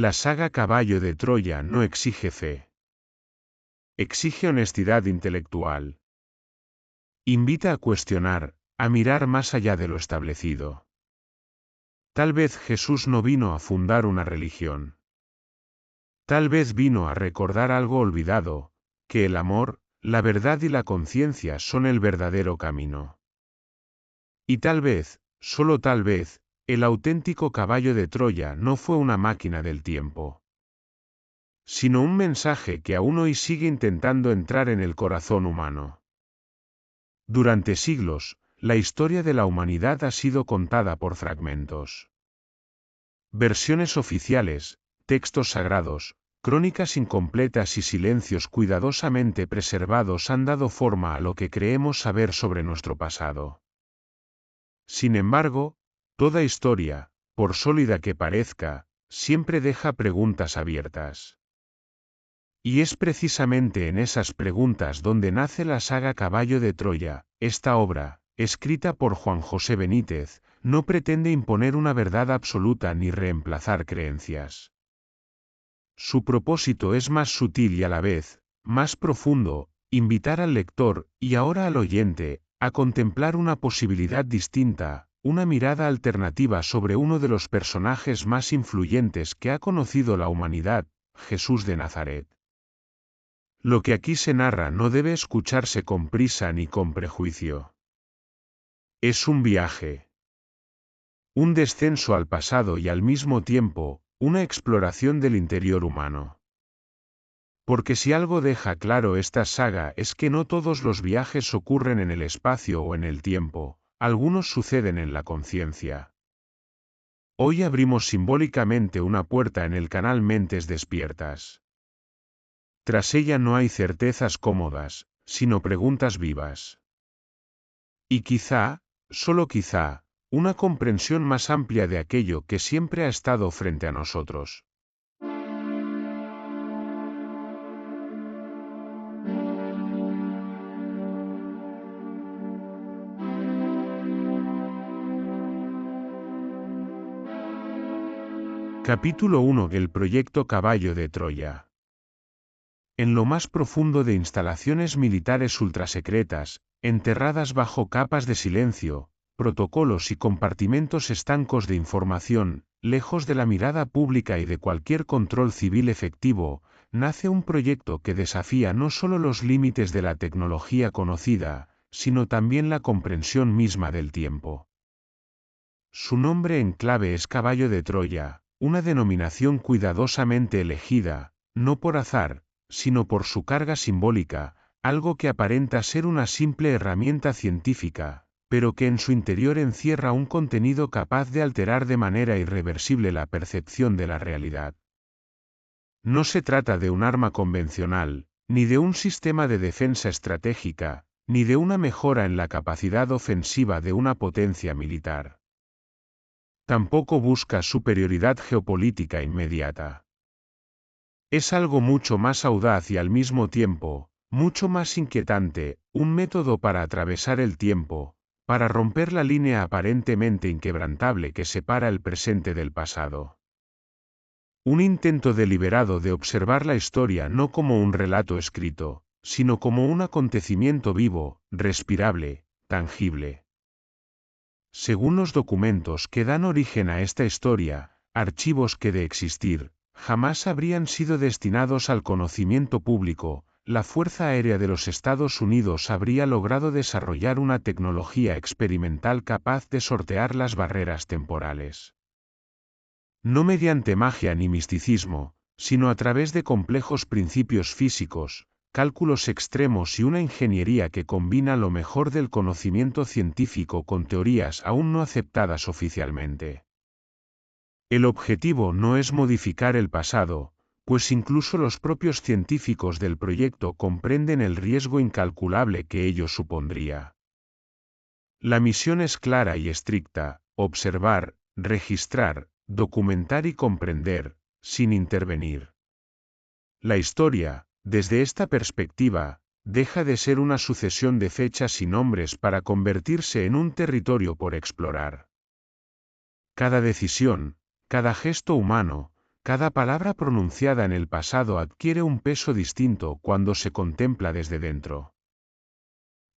La saga Caballo de Troya no exige fe. Exige honestidad intelectual. Invita a cuestionar, a mirar más allá de lo establecido. Tal vez Jesús no vino a fundar una religión. Tal vez vino a recordar algo olvidado, que el amor, la verdad y la conciencia son el verdadero camino. Y tal vez, solo tal vez, el auténtico caballo de Troya no fue una máquina del tiempo, sino un mensaje que aún hoy sigue intentando entrar en el corazón humano. Durante siglos, la historia de la humanidad ha sido contada por fragmentos. Versiones oficiales, textos sagrados, crónicas incompletas y silencios cuidadosamente preservados han dado forma a lo que creemos saber sobre nuestro pasado. Sin embargo, toda historia, por sólida que parezca, siempre deja preguntas abiertas. Y es precisamente en esas preguntas donde nace la saga Caballo de Troya. Esta obra, escrita por Juan José Benítez, no pretende imponer una verdad absoluta ni reemplazar creencias. Su propósito es más sutil y a la vez, más profundo, invitar al lector, y ahora al oyente, a contemplar una posibilidad distinta, una mirada alternativa sobre uno de los personajes más influyentes que ha conocido la humanidad, Jesús de Nazaret. Lo que aquí se narra no debe escucharse con prisa ni con prejuicio. Es un viaje. Un descenso al pasado y al mismo tiempo, una exploración del interior humano. Porque si algo deja claro esta saga es que no todos los viajes ocurren en el espacio o en el tiempo, algunos suceden en la conciencia. Hoy abrimos simbólicamente una puerta en el canal Mentes Despiertas. Tras ella no hay certezas cómodas, sino preguntas vivas. Y quizá, solo quizá, una comprensión más amplia de aquello que siempre ha estado frente a nosotros. Capítulo 1 del proyecto Caballo de Troya. En lo más profundo de instalaciones militares ultrasecretas, enterradas bajo capas de silencio, protocolos y compartimentos estancos de información, lejos de la mirada pública y de cualquier control civil efectivo, nace un proyecto que desafía no solo los límites de la tecnología conocida, sino también la comprensión misma del tiempo. Su nombre en clave es Caballo de Troya, una denominación cuidadosamente elegida, no por azar, sino por su carga simbólica, algo que aparenta ser una simple herramienta científica, pero que en su interior encierra un contenido capaz de alterar de manera irreversible la percepción de la realidad. No se trata de un arma convencional, ni de un sistema de defensa estratégica, ni de una mejora en la capacidad ofensiva de una potencia militar. Tampoco busca superioridad geopolítica inmediata. Es algo mucho más audaz y al mismo tiempo, mucho más inquietante, un método para atravesar el tiempo, para romper la línea aparentemente inquebrantable que separa el presente del pasado. Un intento deliberado de observar la historia no como un relato escrito, sino como un acontecimiento vivo, respirable, tangible. Según los documentos que dan origen a esta historia, archivos que de existir, jamás habrían sido destinados al conocimiento público, la Fuerza Aérea de los Estados Unidos habría logrado desarrollar una tecnología experimental capaz de sortear las barreras temporales. No mediante magia ni misticismo, sino a través de complejos principios físicos, cálculos extremos y una ingeniería que combina lo mejor del conocimiento científico con teorías aún no aceptadas oficialmente. El objetivo no es modificar el pasado, pues incluso los propios científicos del proyecto comprenden el riesgo incalculable que ello supondría. La misión es clara y estricta: observar, registrar, documentar y comprender, sin intervenir. La historia, desde esta perspectiva, deja de ser una sucesión de fechas y nombres para convertirse en un territorio por explorar. Cada decisión, cada gesto humano, cada palabra pronunciada en el pasado adquiere un peso distinto cuando se contempla desde dentro.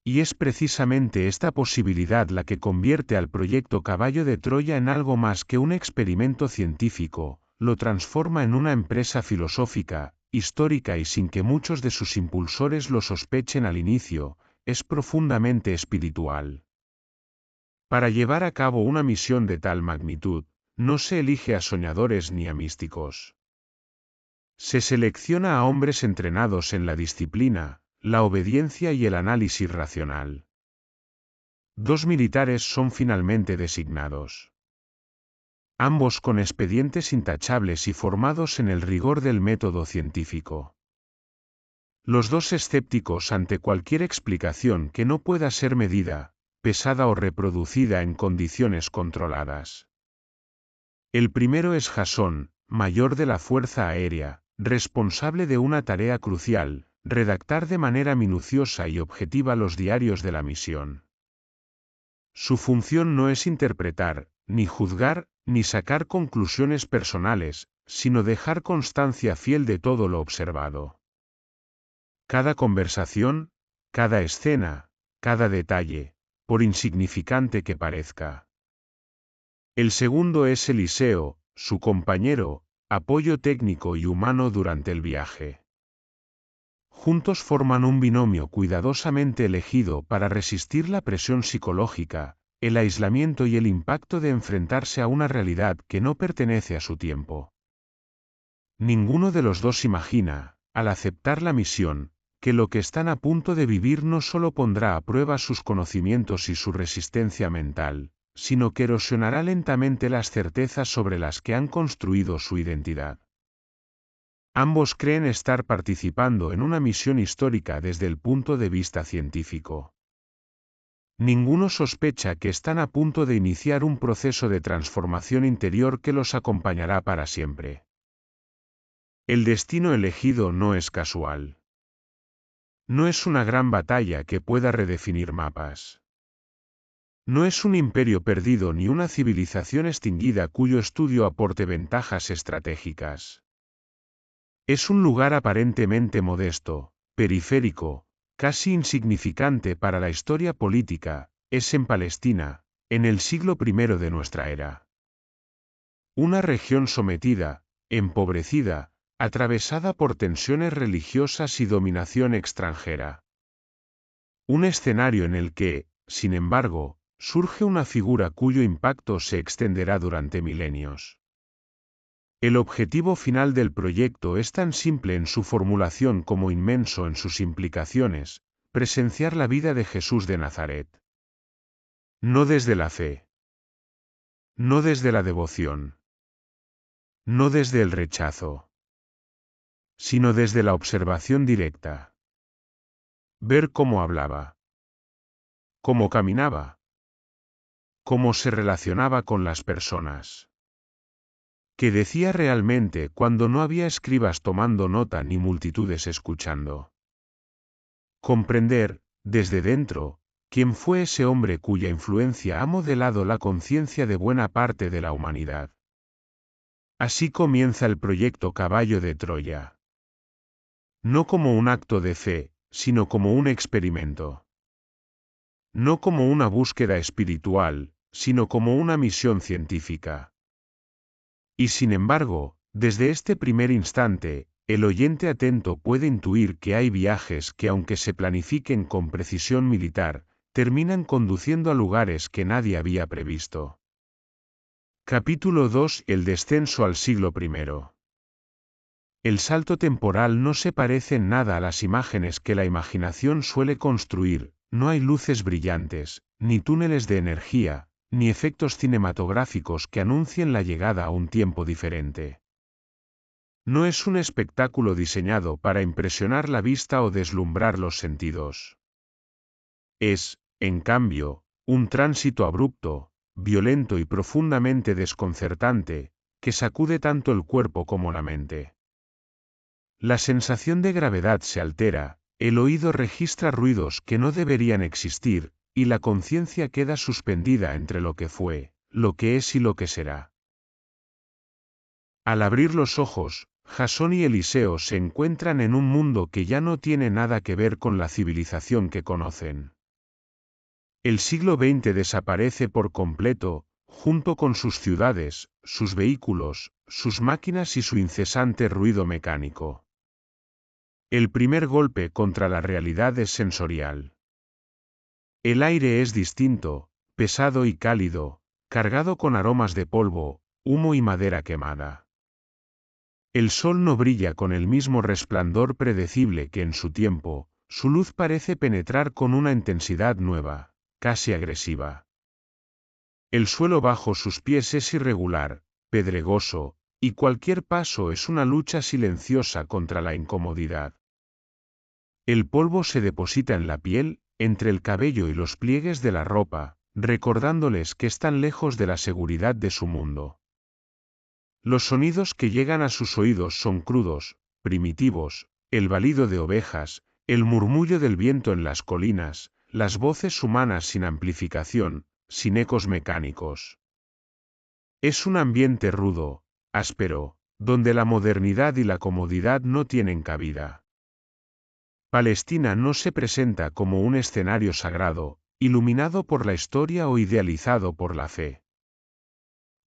Y es precisamente esta posibilidad la que convierte al proyecto Caballo de Troya en algo más que un experimento científico, lo transforma en una empresa filosófica, histórica y sin que muchos de sus impulsores lo sospechen al inicio, es profundamente espiritual. Para llevar a cabo una misión de tal magnitud, no se elige a soñadores ni a místicos. Se selecciona a hombres entrenados en la disciplina, la obediencia y el análisis racional. 2 militares son finalmente designados. Ambos con expedientes intachables y formados en el rigor del método científico. Los dos escépticos ante cualquier explicación que no pueda ser medida, pesada o reproducida en condiciones controladas. El primero es Jasón, mayor de la Fuerza Aérea, responsable de una tarea crucial, redactar de manera minuciosa y objetiva los diarios de la misión. Su función no es interpretar, ni juzgar, ni sacar conclusiones personales, sino dejar constancia fiel de todo lo observado. Cada conversación, cada escena, cada detalle, por insignificante que parezca. El segundo es Eliseo, su compañero, apoyo técnico y humano durante el viaje. Juntos forman un binomio cuidadosamente elegido para resistir la presión psicológica, el aislamiento y el impacto de enfrentarse a una realidad que no pertenece a su tiempo. Ninguno de los dos imagina, al aceptar la misión, que lo que están a punto de vivir no solo pondrá a prueba sus conocimientos y su resistencia mental, sino que erosionará lentamente las certezas sobre las que han construido su identidad. Ambos creen estar participando en una misión histórica desde el punto de vista científico. Ninguno sospecha que están a punto de iniciar un proceso de transformación interior que los acompañará para siempre. El destino elegido no es casual. No es una gran batalla que pueda redefinir mapas. No es un imperio perdido ni una civilización extinguida cuyo estudio aporte ventajas estratégicas. Es un lugar aparentemente modesto, periférico, casi insignificante para la historia política, es en Palestina, en el siglo I de nuestra era. Una región sometida, empobrecida, atravesada por tensiones religiosas y dominación extranjera. Un escenario en el que, sin embargo, surge una figura cuyo impacto se extenderá durante milenios. El objetivo final del proyecto es tan simple en su formulación como inmenso en sus implicaciones: presenciar la vida de Jesús de Nazaret. No desde la fe. No desde la devoción. No desde el rechazo. Sino desde la observación directa. Ver cómo hablaba. Cómo caminaba. Cómo se relacionaba con las personas. ¿Qué decía realmente cuando no había escribas tomando nota ni multitudes escuchando? Comprender, desde dentro, quién fue ese hombre cuya influencia ha modelado la conciencia de buena parte de la humanidad. Así comienza el proyecto Caballo de Troya. No como un acto de fe, sino como un experimento. No como una búsqueda espiritual, sino como una misión científica. Y sin embargo, desde este primer instante, el oyente atento puede intuir que hay viajes que, aunque se planifiquen con precisión militar, terminan conduciendo a lugares que nadie había previsto. Capítulo 2: El descenso al siglo I. El salto temporal no se parece en nada a las imágenes que la imaginación suele construir, no hay luces brillantes, ni túneles de energía, ni efectos cinematográficos que anuncien la llegada a un tiempo diferente. No es un espectáculo diseñado para impresionar la vista o deslumbrar los sentidos. Es, en cambio, un tránsito abrupto, violento y profundamente desconcertante, que sacude tanto el cuerpo como la mente. La sensación de gravedad se altera, el oído registra ruidos que no deberían existir, y la conciencia queda suspendida entre lo que fue, lo que es y lo que será. Al abrir los ojos, Jasón y Eliseo se encuentran en un mundo que ya no tiene nada que ver con la civilización que conocen. El siglo XX desaparece por completo, junto con sus ciudades, sus vehículos, sus máquinas y su incesante ruido mecánico. El primer golpe contra la realidad es sensorial. El aire es distinto, pesado y cálido, cargado con aromas de polvo, humo y madera quemada. El sol no brilla con el mismo resplandor predecible que en su tiempo, su luz parece penetrar con una intensidad nueva, casi agresiva. El suelo bajo sus pies es irregular, pedregoso, y cualquier paso es una lucha silenciosa contra la incomodidad. El polvo se deposita en la piel, entre el cabello y los pliegues de la ropa, recordándoles que están lejos de la seguridad de su mundo. Los sonidos que llegan a sus oídos son crudos, primitivos, el balido de ovejas, el murmullo del viento en las colinas, las voces humanas sin amplificación, sin ecos mecánicos. Es un ambiente rudo, áspero, donde la modernidad y la comodidad no tienen cabida. Palestina no se presenta como un escenario sagrado, iluminado por la historia o idealizado por la fe.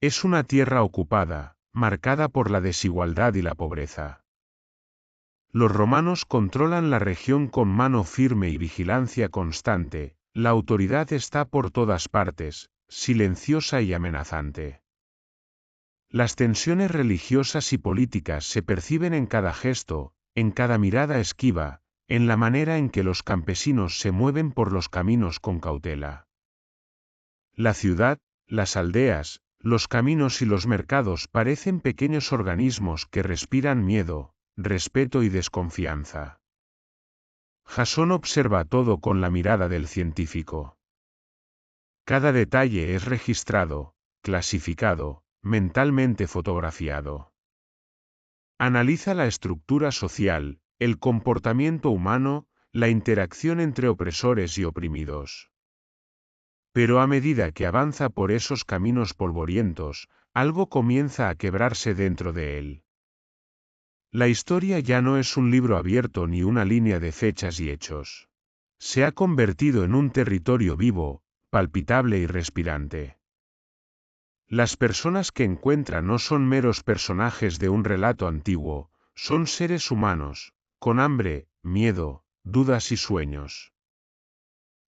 Es una tierra ocupada, marcada por la desigualdad y la pobreza. Los romanos controlan la región con mano firme y vigilancia constante, la autoridad está por todas partes, silenciosa y amenazante. Las tensiones religiosas y políticas se perciben en cada gesto, en cada mirada esquiva, en la manera en que los campesinos se mueven por los caminos con cautela. La ciudad, las aldeas, los caminos y los mercados parecen pequeños organismos que respiran miedo, respeto y desconfianza. Jasón observa todo con la mirada del científico. Cada detalle es registrado, clasificado, mentalmente fotografiado. Analiza la estructura social, el comportamiento humano, la interacción entre opresores y oprimidos. Pero a medida que avanza por esos caminos polvorientos, algo comienza a quebrarse dentro de él. La historia ya no es un libro abierto ni una línea de fechas y hechos. Se ha convertido en un territorio vivo, palpitable y respirante. Las personas que encuentra no son meros personajes de un relato antiguo, son seres humanos, con hambre, miedo, dudas y sueños.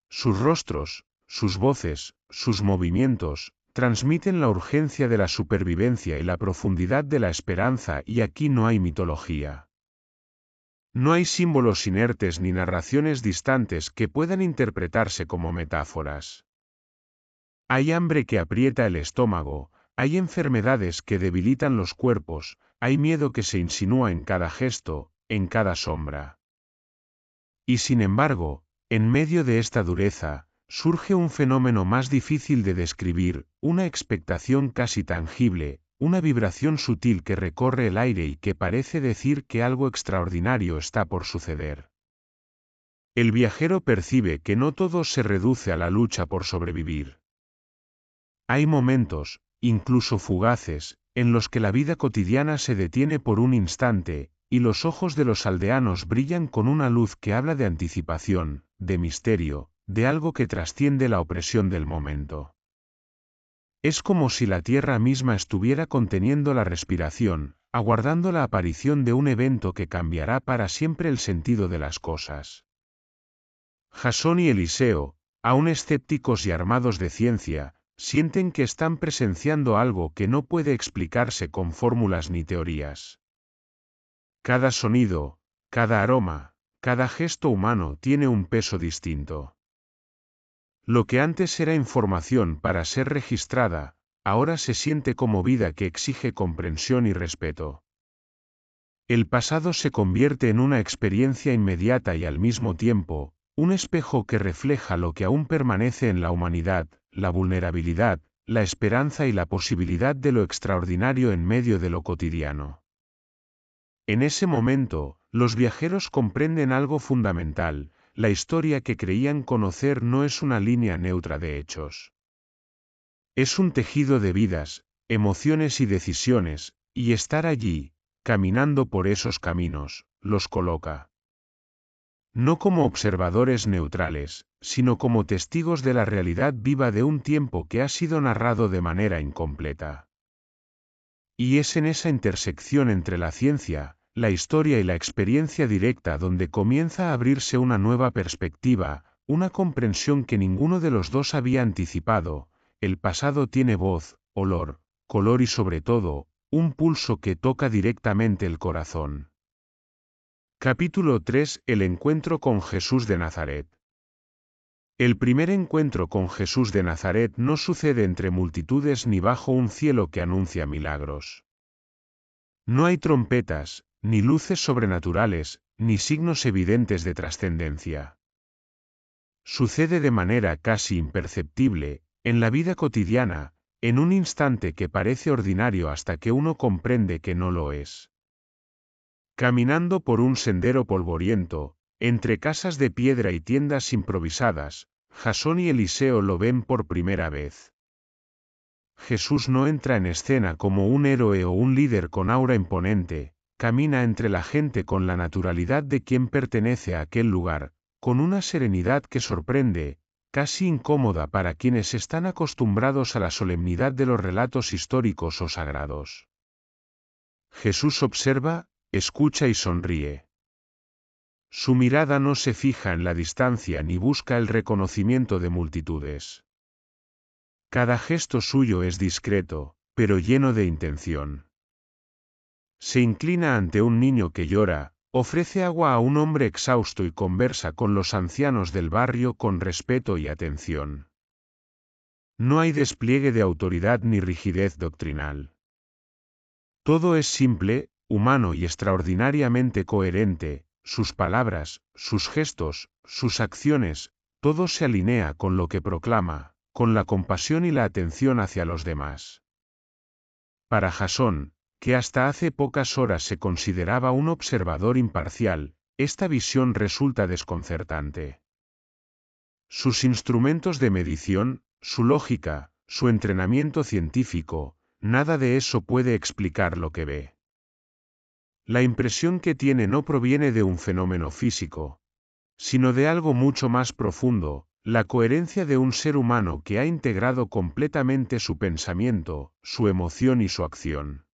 Sus rostros, sus voces, sus movimientos, transmiten la urgencia de la supervivencia y la profundidad de la esperanza, y aquí no hay mitología. No hay símbolos inertes ni narraciones distantes que puedan interpretarse como metáforas. Hay hambre que aprieta el estómago, hay enfermedades que debilitan los cuerpos, hay miedo que se insinúa en cada gesto, en cada sombra. Y sin embargo, en medio de esta dureza, surge un fenómeno más difícil de describir, una expectación casi tangible, una vibración sutil que recorre el aire y que parece decir que algo extraordinario está por suceder. El viajero percibe que no todo se reduce a la lucha por sobrevivir. Hay momentos, incluso fugaces, en los que la vida cotidiana se detiene por un instante, y los ojos de los aldeanos brillan con una luz que habla de anticipación, de misterio, de algo que trasciende la opresión del momento. Es como si la tierra misma estuviera conteniendo la respiración, aguardando la aparición de un evento que cambiará para siempre el sentido de las cosas. Jasón y Eliseo, aún escépticos y armados de ciencia, sienten que están presenciando algo que no puede explicarse con fórmulas ni teorías. Cada sonido, cada aroma, cada gesto humano tiene un peso distinto. Lo que antes era información para ser registrada, ahora se siente como vida que exige comprensión y respeto. El pasado se convierte en una experiencia inmediata y al mismo tiempo, un espejo que refleja lo que aún permanece en la humanidad, la vulnerabilidad, la esperanza y la posibilidad de lo extraordinario en medio de lo cotidiano. En ese momento, los viajeros comprenden algo fundamental: la historia que creían conocer no es una línea neutra de hechos. Es un tejido de vidas, emociones y decisiones, Y estar allí, caminando por esos caminos, los coloca no como observadores neutrales, sino como testigos de la realidad viva de un tiempo que ha sido narrado de manera incompleta. Y es en esa intersección entre la ciencia, la historia y la experiencia directa donde comienza a abrirse una nueva perspectiva, una comprensión que ninguno de los dos había anticipado. El pasado tiene voz, olor, color y sobre todo, un pulso que toca directamente el corazón. Capítulo 3. El encuentro con Jesús de Nazaret. El primer encuentro con Jesús de Nazaret no sucede entre multitudes ni bajo un cielo que anuncia milagros. No hay trompetas, ni luces sobrenaturales, ni signos evidentes de trascendencia. Sucede de manera casi imperceptible, en la vida cotidiana, en un instante que parece ordinario hasta que uno comprende que no lo es. Caminando por un sendero polvoriento, entre casas de piedra y tiendas improvisadas, Jasón y Eliseo lo ven por primera vez. Jesús no entra en escena como un héroe o un líder con aura imponente, camina entre la gente con la naturalidad de quien pertenece a aquel lugar, con una serenidad que sorprende, casi incómoda para quienes están acostumbrados a la solemnidad de los relatos históricos o sagrados. Jesús observa, escucha y sonríe. Su mirada no se fija en la distancia ni busca el reconocimiento de multitudes. Cada gesto suyo es discreto, pero lleno de intención. Se inclina ante un niño que llora, ofrece agua a un hombre exhausto y conversa con los ancianos del barrio con respeto y atención. No hay despliegue de autoridad ni rigidez doctrinal. Todo es simple, humano y extraordinariamente coherente, sus palabras, sus gestos, sus acciones, todo se alinea con lo que proclama, con la compasión y la atención hacia los demás. Para Jasón, que hasta hace pocas horas se consideraba un observador imparcial, esta visión resulta desconcertante. Sus instrumentos de medición, su lógica, su entrenamiento científico, nada de eso puede explicar lo que ve. La impresión que tiene no proviene de un fenómeno físico, sino de algo mucho más profundo, la coherencia de un ser humano que ha integrado completamente su pensamiento, su emoción y su acción.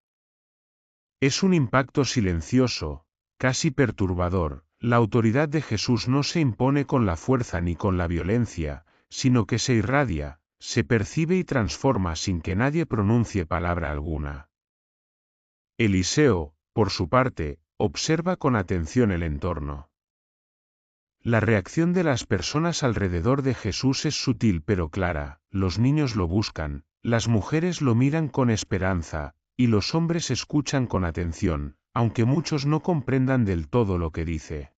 Es un impacto silencioso, casi perturbador. La autoridad de Jesús no se impone con la fuerza ni con la violencia, sino que se irradia, se percibe y transforma sin que nadie pronuncie palabra alguna. Eliseo, por su parte, observa con atención el entorno. La reacción de las personas alrededor de Jesús es sutil pero clara, los niños lo buscan, las mujeres lo miran con esperanza, y los hombres escuchan con atención, aunque muchos no comprendan del todo lo que dice.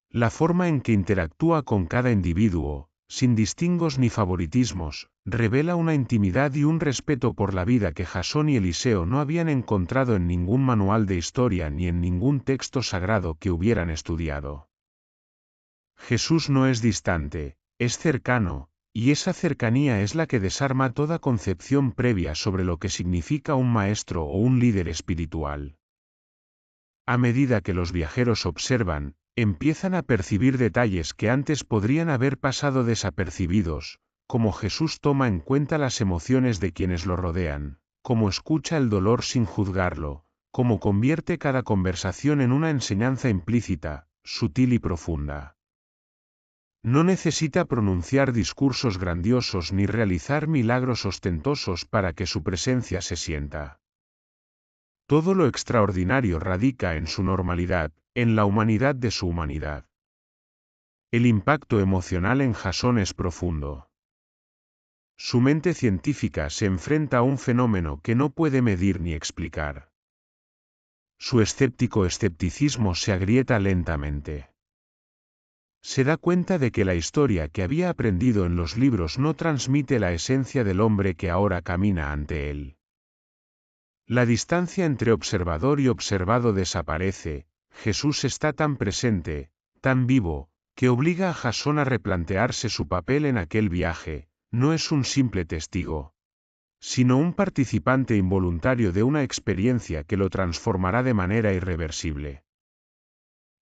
La forma en que interactúa con cada individuo, sin distingos ni favoritismos, revela una intimidad y un respeto por la vida que Jasón y Eliseo no habían encontrado en ningún manual de historia ni en ningún texto sagrado que hubieran estudiado. Jesús no es distante, es cercano, y esa cercanía es la que desarma toda concepción previa sobre lo que significa un maestro o un líder espiritual. A medida que los viajeros observan, empiezan a percibir detalles que antes podrían haber pasado desapercibidos, como Jesús toma en cuenta las emociones de quienes lo rodean, como escucha el dolor sin juzgarlo, como convierte cada conversación en una enseñanza implícita, sutil y profunda. No necesita pronunciar discursos grandiosos ni realizar milagros ostentosos para que su presencia se sienta. Todo lo extraordinario radica en su normalidad, en la humanidad de su humanidad. El impacto emocional en Jasón es profundo. Su mente científica se enfrenta a un fenómeno que no puede medir ni explicar. Su escéptico escepticismo se agrieta lentamente. Se da cuenta de que la historia que había aprendido en los libros no transmite la esencia del hombre que ahora camina ante él. La distancia entre observador y observado desaparece, Jesús está tan presente, tan vivo, que obliga a Jasón a replantearse su papel en aquel viaje, no es un simple testigo. sino un participante involuntario de una experiencia que lo transformará de manera irreversible.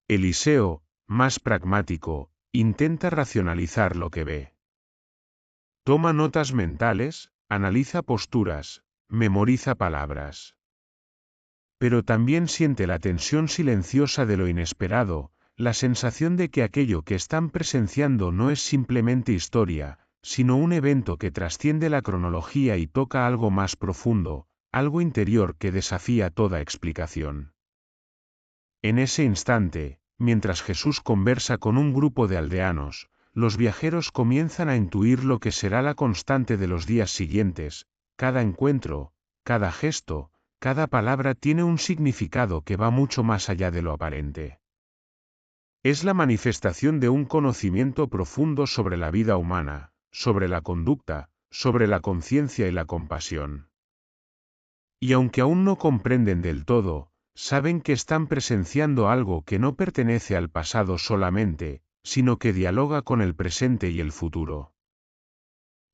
Eliseo, más pragmático, intenta racionalizar lo que ve. Toma notas mentales, analiza posturas, memoriza palabras. Pero también siente la tensión silenciosa de lo inesperado, la sensación de que aquello que están presenciando no es simplemente historia, sino un evento que trasciende la cronología y toca algo más profundo, algo interior que desafía toda explicación. En ese instante, mientras Jesús conversa con un grupo de aldeanos, los viajeros comienzan a intuir lo que será la constante de los días siguientes. Cada encuentro, cada gesto, cada palabra tiene un significado que va mucho más allá de lo aparente. Es la manifestación de un conocimiento profundo sobre la vida humana, sobre la conducta, sobre la conciencia y la compasión. Y aunque aún no comprenden del todo, saben que están presenciando algo que no pertenece al pasado solamente, sino que dialoga con el presente y el futuro.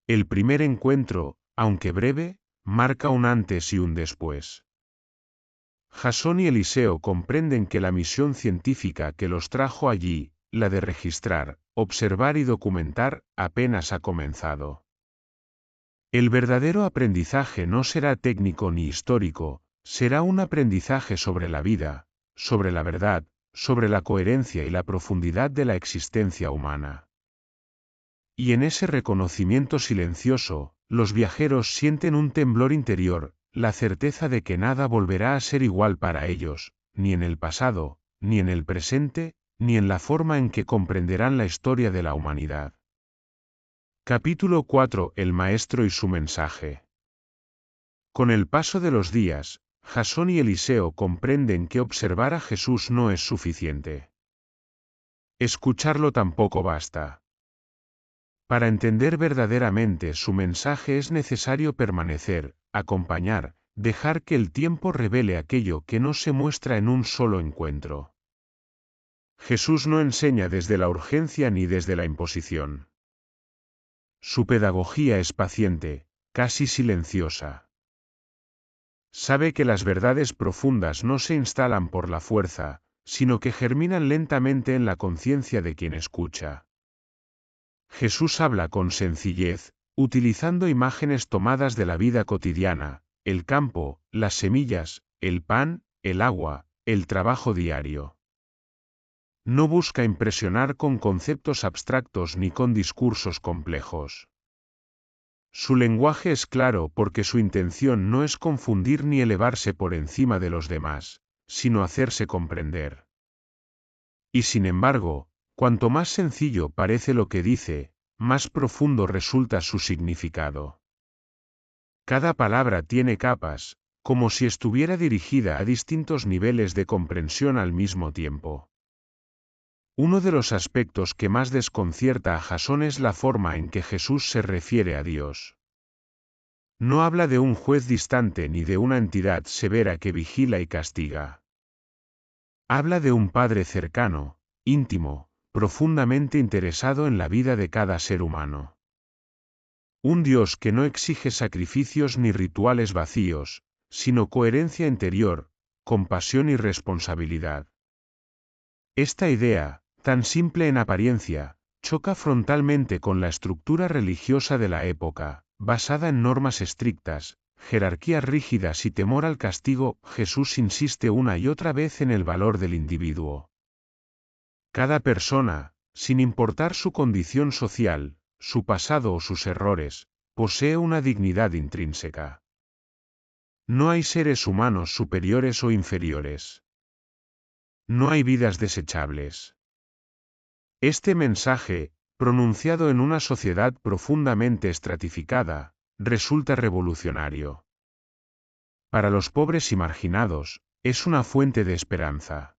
El primer encuentro, aunque breve, marca un antes y un después. Jasón y Eliseo comprenden que la misión científica que los trajo allí, la de registrar, observar y documentar, apenas ha comenzado. El verdadero aprendizaje no será técnico ni histórico, será un aprendizaje sobre la vida, sobre la verdad, sobre la coherencia y la profundidad de la existencia humana. Y en ese reconocimiento silencioso, los viajeros sienten un temblor interior, la certeza de que nada volverá a ser igual para ellos, ni en el pasado, ni en el presente, ni en la forma en que comprenderán la historia de la humanidad. Capítulo 4: El Maestro y su mensaje. Con el paso de los días, Jasón y Eliseo comprenden que observar a Jesús no es suficiente. Escucharlo tampoco basta. Para entender verdaderamente su mensaje es necesario permanecer, acompañar, dejar que el tiempo revele aquello que no se muestra en un solo encuentro. Jesús no enseña desde la urgencia ni desde la imposición. Su pedagogía es paciente, casi silenciosa. Sabe que las verdades profundas no se instalan por la fuerza, sino que germinan lentamente en la conciencia de quien escucha. Jesús habla con sencillez, utilizando imágenes tomadas de la vida cotidiana, el campo, las semillas, el pan, el agua, el trabajo diario. No busca impresionar con conceptos abstractos ni con discursos complejos. Su lenguaje es claro porque su intención no es confundir ni elevarse por encima de los demás, sino hacerse comprender. Y sin embargo, cuanto más sencillo parece lo que dice, más profundo resulta su significado. Cada palabra tiene capas, como si estuviera dirigida a distintos niveles de comprensión al mismo tiempo. Uno de los aspectos que más desconcierta a Jasón es la forma en que Jesús se refiere a Dios. No habla de un juez distante ni de una entidad severa que vigila y castiga. Habla de un Padre cercano, íntimo, profundamente interesado en la vida de cada ser humano. Un Dios que no exige sacrificios ni rituales vacíos, sino coherencia interior, compasión y responsabilidad. Esta idea, tan simple en apariencia, choca frontalmente con la estructura religiosa de la época, basada en normas estrictas, jerarquías rígidas y temor al castigo. Jesús insiste una y otra vez en el valor del individuo. Cada persona, sin importar su condición social, su pasado o sus errores, posee una dignidad intrínseca. No hay seres humanos superiores o inferiores. No hay vidas desechables. Este mensaje, pronunciado en una sociedad profundamente estratificada, resulta revolucionario. Para los pobres y marginados, es una fuente de esperanza.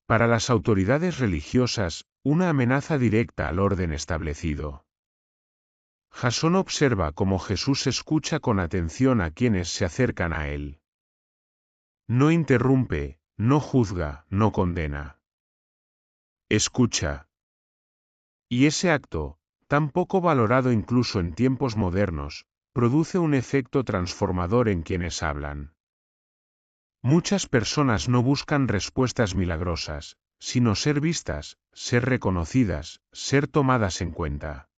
Para las autoridades religiosas, una amenaza directa al orden establecido. Jasón observa cómo Jesús escucha con atención a quienes se acercan a él. No interrumpe, no juzga, no condena. Escucha. Y ese acto, tan poco valorado incluso en tiempos modernos, produce un efecto transformador en quienes hablan. Muchas personas no buscan respuestas milagrosas, sino ser vistas, ser reconocidas, ser tomadas en cuenta.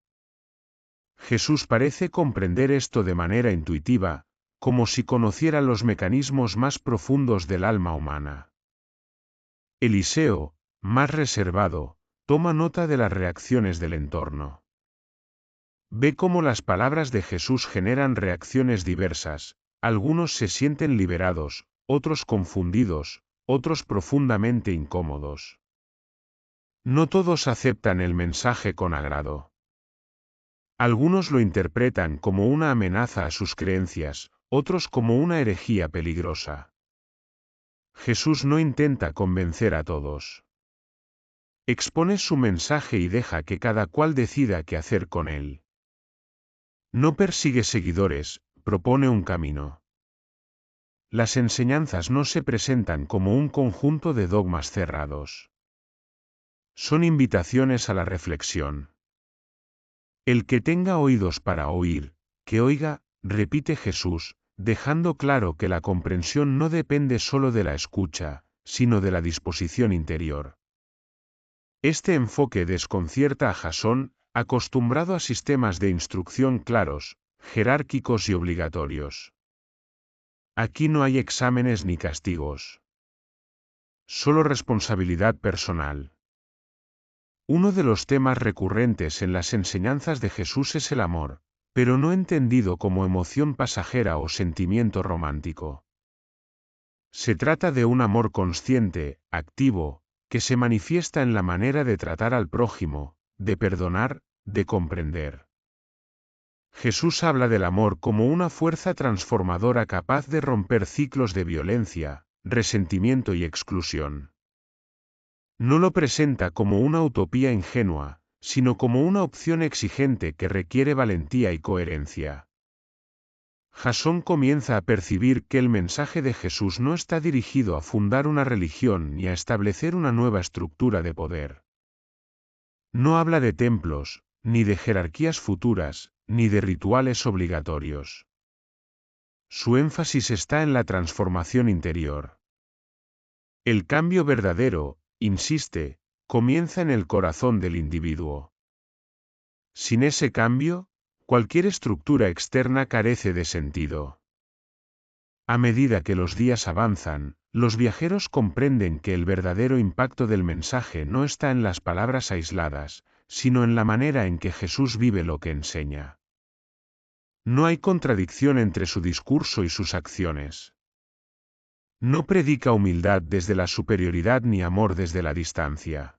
Jesús parece comprender esto de manera intuitiva, como si conociera los mecanismos más profundos del alma humana. Eliseo, más reservado, toma nota de las reacciones del entorno. Ve cómo las palabras de Jesús generan reacciones diversas, algunos se sienten liberados, otros confundidos, otros profundamente incómodos. No todos aceptan el mensaje con agrado. Algunos lo interpretan como una amenaza a sus creencias, otros como una herejía peligrosa. Jesús no intenta convencer a todos. Expone su mensaje y deja que cada cual decida qué hacer con él. No persigue seguidores, propone un camino. Las enseñanzas no se presentan como un conjunto de dogmas cerrados. Son invitaciones a la reflexión. El que tenga oídos para oír, que oiga, repite Jesús, dejando claro que la comprensión no depende solo de la escucha, sino de la disposición interior. Este enfoque desconcierta a Jasón, acostumbrado a sistemas de instrucción claros, jerárquicos y obligatorios. Aquí no hay exámenes ni castigos. Solo responsabilidad personal. Uno de los temas recurrentes en las enseñanzas de Jesús es el amor, pero no entendido como emoción pasajera o sentimiento romántico. Se trata de un amor consciente, activo, que se manifiesta en la manera de tratar al prójimo, de perdonar, de comprender. Jesús habla del amor como una fuerza transformadora capaz de romper ciclos de violencia, resentimiento y exclusión. No lo presenta como una utopía ingenua, sino como una opción exigente que requiere valentía y coherencia. Jasón comienza a percibir que el mensaje de Jesús no está dirigido a fundar una religión ni a establecer una nueva estructura de poder. No habla de templos, ni de jerarquías futuras, ni de rituales obligatorios. Su énfasis está en la transformación interior. El cambio verdadero, insiste, comienza en el corazón del individuo. Sin ese cambio, cualquier estructura externa carece de sentido. A medida que los días avanzan, los viajeros comprenden que el verdadero impacto del mensaje no está en las palabras aisladas, sino en la manera en que Jesús vive lo que enseña. No hay contradicción entre su discurso y sus acciones. No predica humildad desde la superioridad ni amor desde la distancia.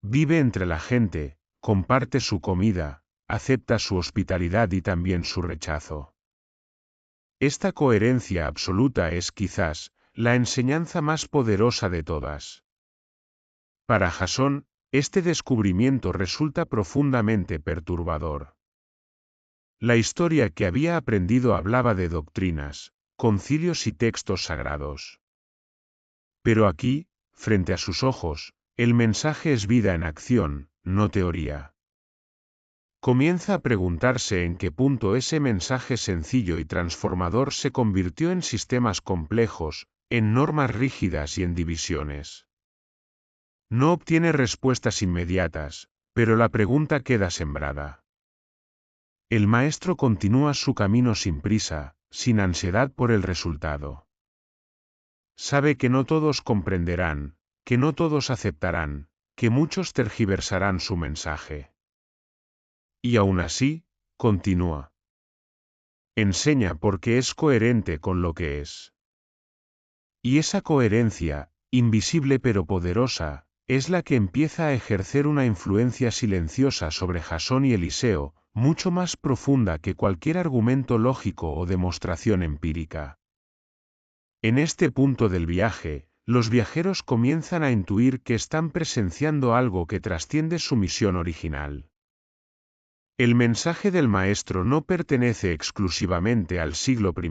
Vive entre la gente, comparte su comida, acepta su hospitalidad y también su rechazo. Esta coherencia absoluta es quizás la enseñanza más poderosa de todas. Para Jasón, este descubrimiento resulta profundamente perturbador. La historia que había aprendido hablaba de doctrinas, concilios y textos sagrados. Pero aquí, frente a sus ojos, el mensaje es vida en acción, no teoría. Comienza a preguntarse en qué punto ese mensaje sencillo y transformador se convirtió en sistemas complejos, en normas rígidas y en divisiones. No obtiene respuestas inmediatas, pero la pregunta queda sembrada. El maestro continúa su camino sin prisa, sin ansiedad por el resultado. Sabe que no todos comprenderán, que no todos aceptarán, que muchos tergiversarán su mensaje. Y aún así, continúa. Enseña porque es coherente con lo que es. Y esa coherencia, invisible pero poderosa, es la que empieza a ejercer una influencia silenciosa sobre Jasón y Eliseo, mucho más profunda que cualquier argumento lógico o demostración empírica. En este punto del viaje, los viajeros comienzan a intuir que están presenciando algo que trasciende su misión original. El mensaje del Maestro no pertenece exclusivamente al siglo I.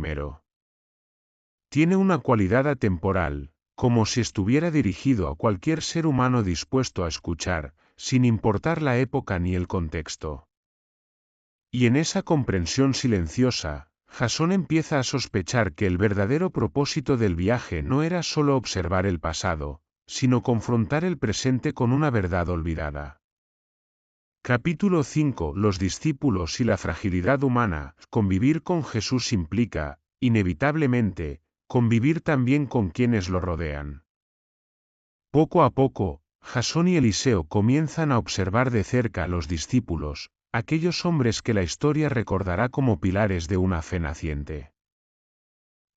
Tiene una cualidad atemporal, como si estuviera dirigido a cualquier ser humano dispuesto a escuchar, sin importar la época ni el contexto. Y en esa comprensión silenciosa, Jasón empieza a sospechar que el verdadero propósito del viaje no era solo observar el pasado, sino confrontar el presente con una verdad olvidada. Capítulo 5. Los discípulos y la fragilidad humana. Convivir con Jesús implica, inevitablemente, convivir también con quienes lo rodean. Poco a poco, Jasón y Eliseo comienzan a observar de cerca a los discípulos, aquellos hombres que la historia recordará como pilares de una fe naciente.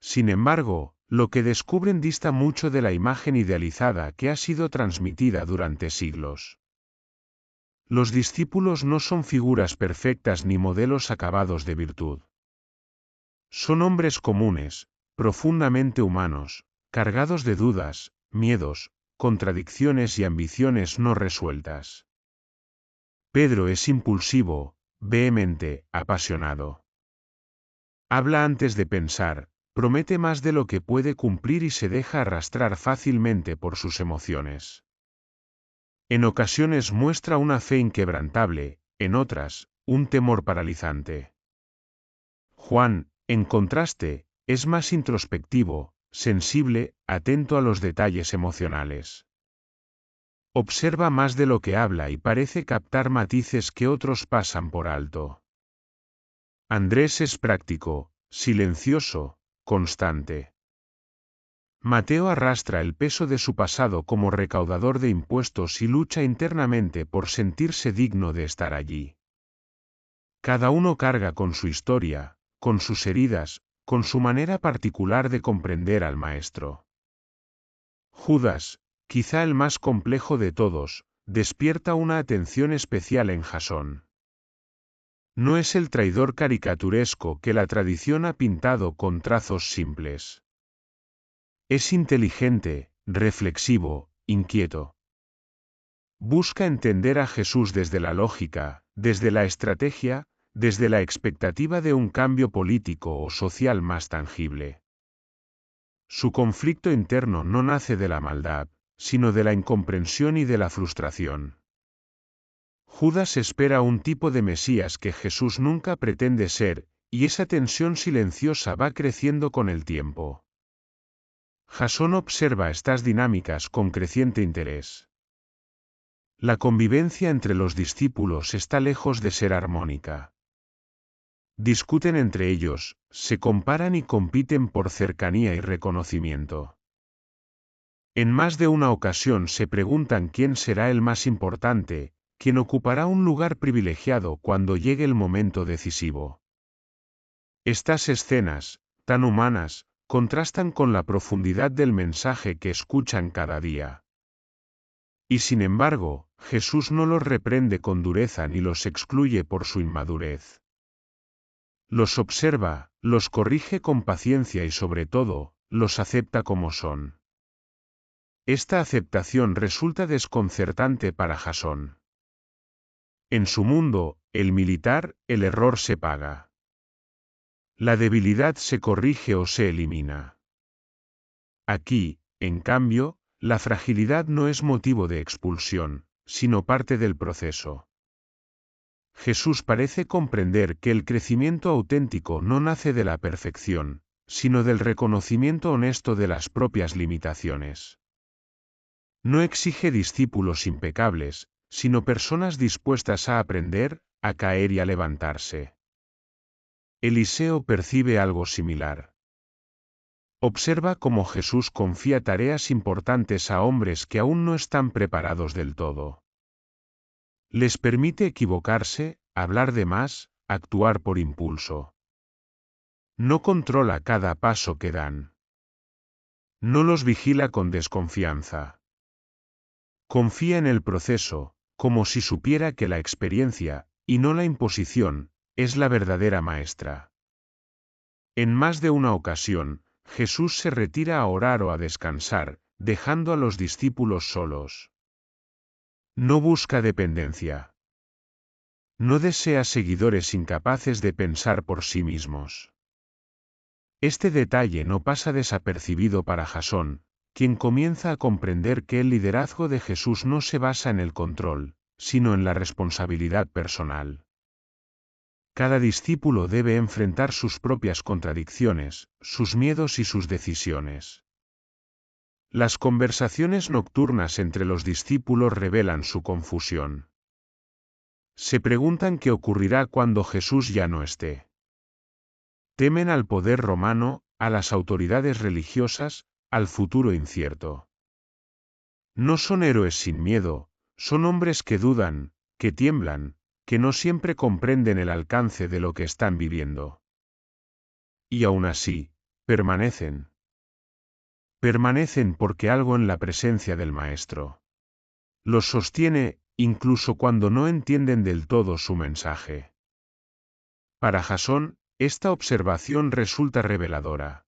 Sin embargo, lo que descubren dista mucho de la imagen idealizada que ha sido transmitida durante siglos. Los discípulos no son figuras perfectas ni modelos acabados de virtud. Son hombres comunes, profundamente humanos, cargados de dudas, miedos, contradicciones y ambiciones no resueltas. Pedro es impulsivo, vehemente, apasionado. Habla antes de pensar, promete más de lo que puede cumplir y se deja arrastrar fácilmente por sus emociones. En ocasiones muestra una fe inquebrantable, en otras, un temor paralizante. Juan, en contraste, es más introspectivo, sensible, atento a los detalles emocionales. Observa más de lo que habla y parece captar matices que otros pasan por alto. Andrés es práctico, silencioso, constante. Mateo arrastra el peso de su pasado como recaudador de impuestos y lucha internamente por sentirse digno de estar allí. Cada uno carga con su historia, con sus heridas, con su manera particular de comprender al Maestro. Judas, quizá el más complejo de todos, despierta una atención especial en Jasón. No es el traidor caricaturesco que la tradición ha pintado con trazos simples. Es inteligente, reflexivo, inquieto. Busca entender a Jesús desde la lógica, desde la estrategia, desde la expectativa de un cambio político o social más tangible. Su conflicto interno no nace de la maldad, sino de la incomprensión y de la frustración. Judas espera un tipo de Mesías que Jesús nunca pretende ser, y esa tensión silenciosa va creciendo con el tiempo. Jasón observa estas dinámicas con creciente interés. La convivencia entre los discípulos está lejos de ser armónica. Discuten entre ellos, se comparan y compiten por cercanía y reconocimiento. En más de una ocasión se preguntan quién será el más importante, quién ocupará un lugar privilegiado cuando llegue el momento decisivo. Estas escenas, tan humanas, contrastan con la profundidad del mensaje que escuchan cada día. Y sin embargo, Jesús no los reprende con dureza ni los excluye por su inmadurez. Los observa, los corrige con paciencia y sobre todo, los acepta como son. Esta aceptación resulta desconcertante para Jasón. En su mundo, el militar, el error se paga. La debilidad se corrige o se elimina. Aquí, en cambio, la fragilidad no es motivo de expulsión, sino parte del proceso. Jesús parece comprender que el crecimiento auténtico no nace de la perfección, sino del reconocimiento honesto de las propias limitaciones. No exige discípulos impecables, sino personas dispuestas a aprender, a caer y a levantarse. Eliseo percibe algo similar. Observa cómo Jesús confía tareas importantes a hombres que aún no están preparados del todo. Les permite equivocarse, hablar de más, actuar por impulso. No controla cada paso que dan. No los vigila con desconfianza. Confía en el proceso, como si supiera que la experiencia, y no la imposición, es la verdadera maestra. En más de una ocasión, Jesús se retira a orar o a descansar, dejando a los discípulos solos. No busca dependencia. No desea seguidores incapaces de pensar por sí mismos. Este detalle no pasa desapercibido para Jasón, quien comienza a comprender que el liderazgo de Jesús no se basa en el control, sino en la responsabilidad personal. cada discípulo debe enfrentar sus propias contradicciones, sus miedos y sus decisiones. Las conversaciones nocturnas entre los discípulos revelan su confusión. Se preguntan qué ocurrirá cuando Jesús ya no esté. Temen al poder romano, a las autoridades religiosas, al futuro incierto. No son héroes sin miedo, son hombres que dudan, que tiemblan, que no siempre comprenden el alcance de lo que están viviendo. Y aún así, permanecen. Permanecen porque algo en la presencia del Maestro los sostiene, incluso cuando no entienden del todo su mensaje. Para Jasón, esta observación resulta reveladora.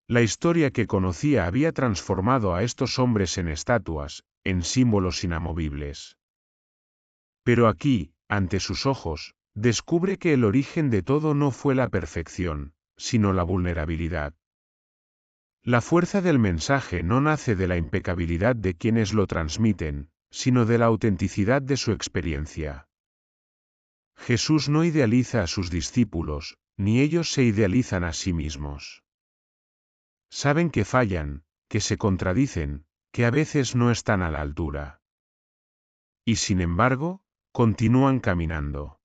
La historia que conocía había transformado a estos hombres en estatuas, en símbolos inamovibles. Pero aquí, ante sus ojos, descubre que el origen de todo no fue la perfección, sino la vulnerabilidad. La fuerza del mensaje no nace de la impecabilidad de quienes lo transmiten, sino de la autenticidad de su experiencia. Jesús no idealiza a sus discípulos, ni ellos se idealizan a sí mismos. Saben que fallan, que se contradicen, que a veces no están a la altura. Y sin embargo, continúan caminando.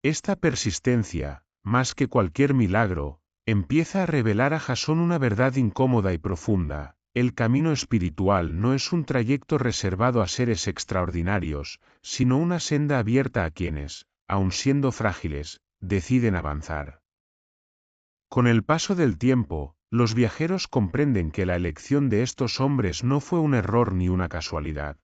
Esta persistencia, más que cualquier milagro, empieza a revelar a Jasón una verdad incómoda y profunda. El camino espiritual no es un trayecto reservado a seres extraordinarios, sino una senda abierta a quienes, aun siendo frágiles, deciden avanzar. Con el paso del tiempo, los viajeros comprenden que la elección de estos hombres no fue un error ni una casualidad.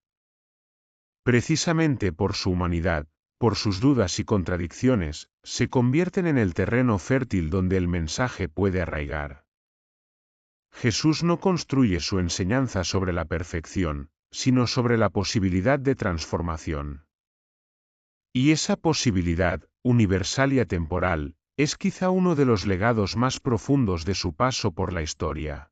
Precisamente por su humanidad, por sus dudas y contradicciones, se convierten en el terreno fértil donde el mensaje puede arraigar. Jesús no construye su enseñanza sobre la perfección, sino sobre la posibilidad de transformación. Y esa posibilidad, universal y atemporal, es quizá uno de los legados más profundos de su paso por la historia.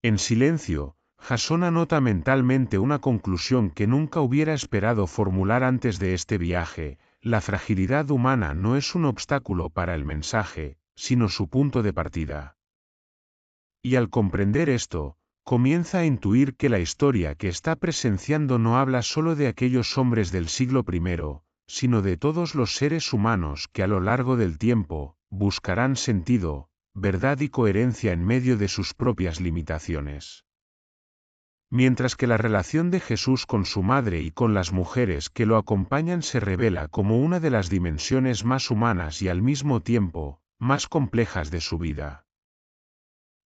En silencio, Jasón anota mentalmente una conclusión que nunca hubiera esperado formular antes de este viaje: la fragilidad humana no es un obstáculo para el mensaje, sino su punto de partida. Y al comprender esto, comienza a intuir que la historia que está presenciando no habla solo de aquellos hombres del siglo I, sino de todos los seres humanos que a lo largo del tiempo, buscarán sentido, verdad y coherencia en medio de sus propias limitaciones. Mientras que la relación de Jesús con su madre y con las mujeres que lo acompañan se revela como una de las dimensiones más humanas y al mismo tiempo, más complejas de su vida.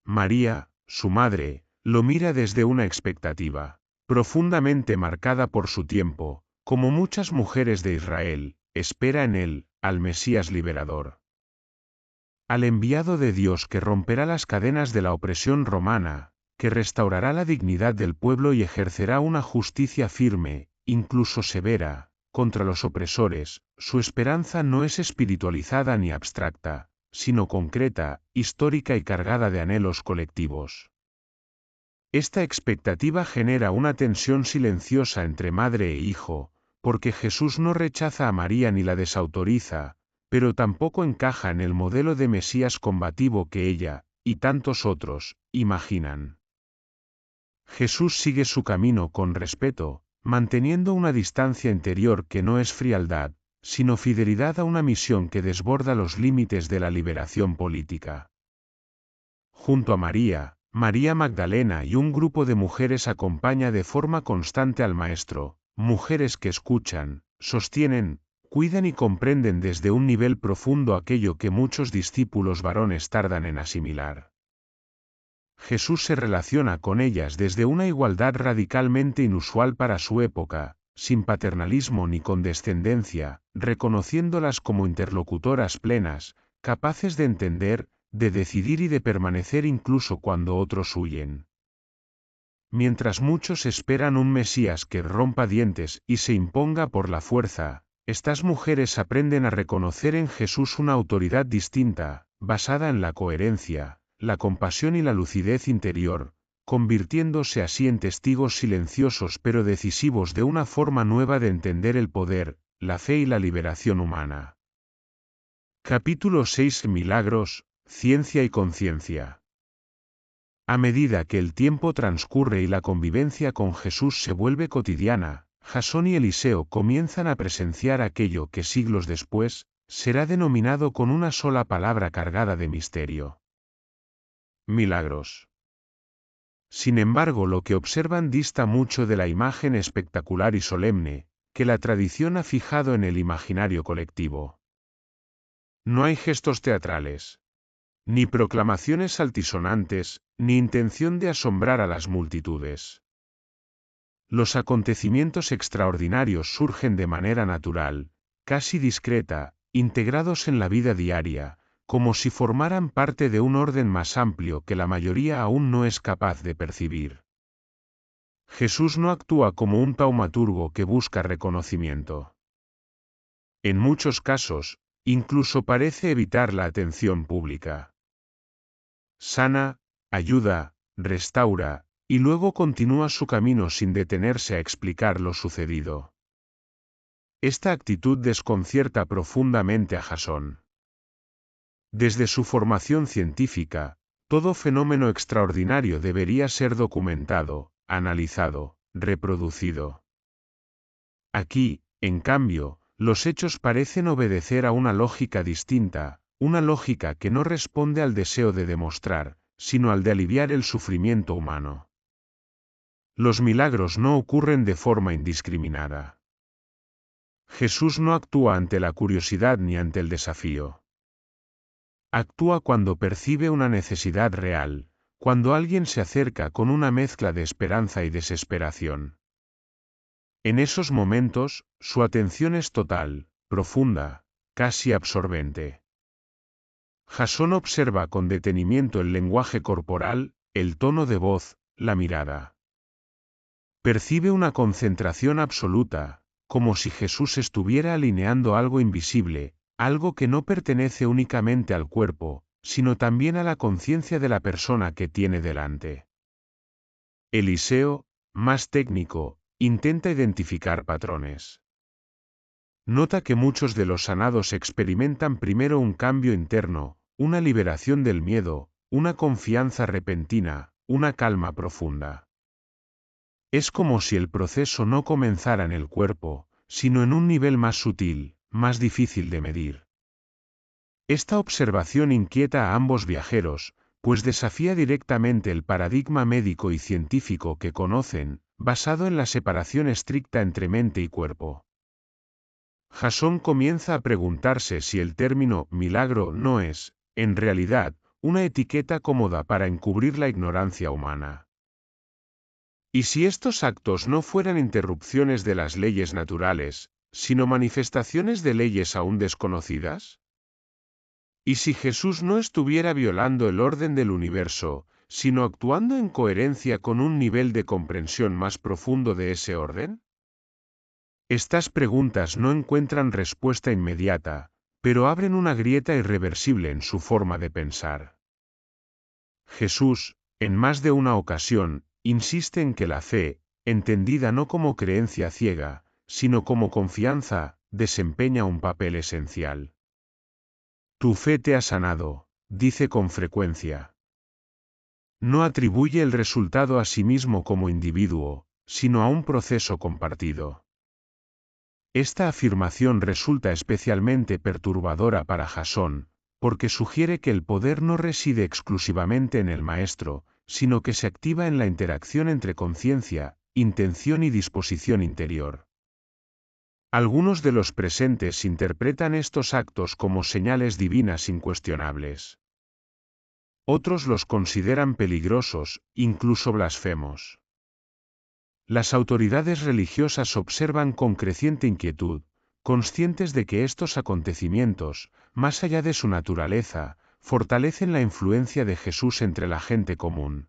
María, su madre, lo mira desde una expectativa profundamente marcada por su tiempo, como muchas mujeres de Israel, espera en él, al Mesías liberador. Al enviado de Dios que romperá las cadenas de la opresión romana, que restaurará la dignidad del pueblo y ejercerá una justicia firme, incluso severa, contra los opresores. Su esperanza no es espiritualizada ni abstracta, sino concreta, histórica y cargada de anhelos colectivos. Esta expectativa genera una tensión silenciosa entre madre e hijo, porque Jesús no rechaza a María ni la desautoriza, pero tampoco encaja en el modelo de Mesías combativo que ella, y tantos otros, imaginan. Jesús sigue su camino con respeto, manteniendo una distancia interior que no es frialdad, sino fidelidad a una misión que desborda los límites de la liberación política. Junto a María, María Magdalena y un grupo de mujeres acompaña de forma constante al Maestro, mujeres que escuchan, sostienen, cuidan y comprenden desde un nivel profundo aquello que muchos discípulos varones tardan en asimilar. Jesús se relaciona con ellas desde una igualdad radicalmente inusual para su época, sin paternalismo ni condescendencia, reconociéndolas como interlocutoras plenas, capaces de entender, de decidir y de permanecer incluso cuando otros huyen. Mientras muchos esperan un Mesías que rompa dientes y se imponga por la fuerza, estas mujeres aprenden a reconocer en Jesús una autoridad distinta, basada en la coherencia, la compasión y la lucidez interior, convirtiéndose así en testigos silenciosos pero decisivos de una forma nueva de entender el poder, la fe y la liberación humana. Capítulo 6. Milagros, ciencia y conciencia. A medida que el tiempo transcurre y la convivencia con Jesús se vuelve cotidiana, Jasón y Eliseo comienzan a presenciar aquello que siglos después será denominado con una sola palabra cargada de misterio: milagros. Sin embargo, lo que observan dista mucho de la imagen espectacular y solemne que la tradición ha fijado en el imaginario colectivo. No hay gestos teatrales, ni proclamaciones altisonantes, ni intención de asombrar a las multitudes. Los acontecimientos extraordinarios surgen de manera natural, casi discreta, integrados en la vida diaria, como si formaran parte de un orden más amplio que la mayoría aún no es capaz de percibir. Jesús no actúa como un taumaturgo que busca reconocimiento. En muchos casos, incluso parece evitar la atención pública. Sana, ayuda, restaura, y luego continúa su camino sin detenerse a explicar lo sucedido. Esta actitud desconcierta profundamente a Jasón. Desde su formación científica, todo fenómeno extraordinario debería ser documentado, analizado, reproducido. Aquí, en cambio, los hechos parecen obedecer a una lógica distinta, una lógica que no responde al deseo de demostrar, sino al de aliviar el sufrimiento humano. Los milagros no ocurren de forma indiscriminada. Jesús no actúa ante la curiosidad ni ante el desafío. Actúa cuando percibe una necesidad real, cuando alguien se acerca con una mezcla de esperanza y desesperación. En esos momentos, su atención es total, profunda, casi absorbente. Jasón observa con detenimiento el lenguaje corporal, el tono de voz, la mirada. Percibe una concentración absoluta, como si Jesús estuviera alineando algo invisible, algo que no pertenece únicamente al cuerpo, sino también a la conciencia de la persona que tiene delante. Eliseo, más técnico, intenta identificar patrones. Nota que muchos de los sanados experimentan primero un cambio interno, una liberación del miedo, una confianza repentina, una calma profunda. Es como si el proceso no comenzara en el cuerpo, sino en un nivel más sutil, más difícil de medir. Esta observación inquieta a ambos viajeros, pues desafía directamente el paradigma médico y científico que conocen, basado en la separación estricta entre mente y cuerpo. Jasón comienza a preguntarse si el término milagro no es, en realidad, una etiqueta cómoda para encubrir la ignorancia humana. ¿Y si estos actos no fueran interrupciones de las leyes naturales, sino manifestaciones de leyes aún desconocidas? ¿Y si Jesús no estuviera violando el orden del universo, sino actuando en coherencia con un nivel de comprensión más profundo de ese orden? Estas preguntas no encuentran respuesta inmediata, pero abren una grieta irreversible en su forma de pensar. Jesús, en más de una ocasión, insiste en que la fe, entendida no como creencia ciega, sino como confianza, desempeña un papel esencial. Tu fe te ha sanado, dice con frecuencia. No atribuye el resultado a sí mismo como individuo, sino a un proceso compartido. Esta afirmación resulta especialmente perturbadora para Jasón, porque sugiere que el poder no reside exclusivamente en el maestro, sino que se activa en la interacción entre conciencia, intención y disposición interior. Algunos de los presentes interpretan estos actos como señales divinas incuestionables. Otros los consideran peligrosos, incluso blasfemos. Las autoridades religiosas observan con creciente inquietud, conscientes de que estos acontecimientos, más allá de su naturaleza, fortalecen la influencia de Jesús entre la gente común.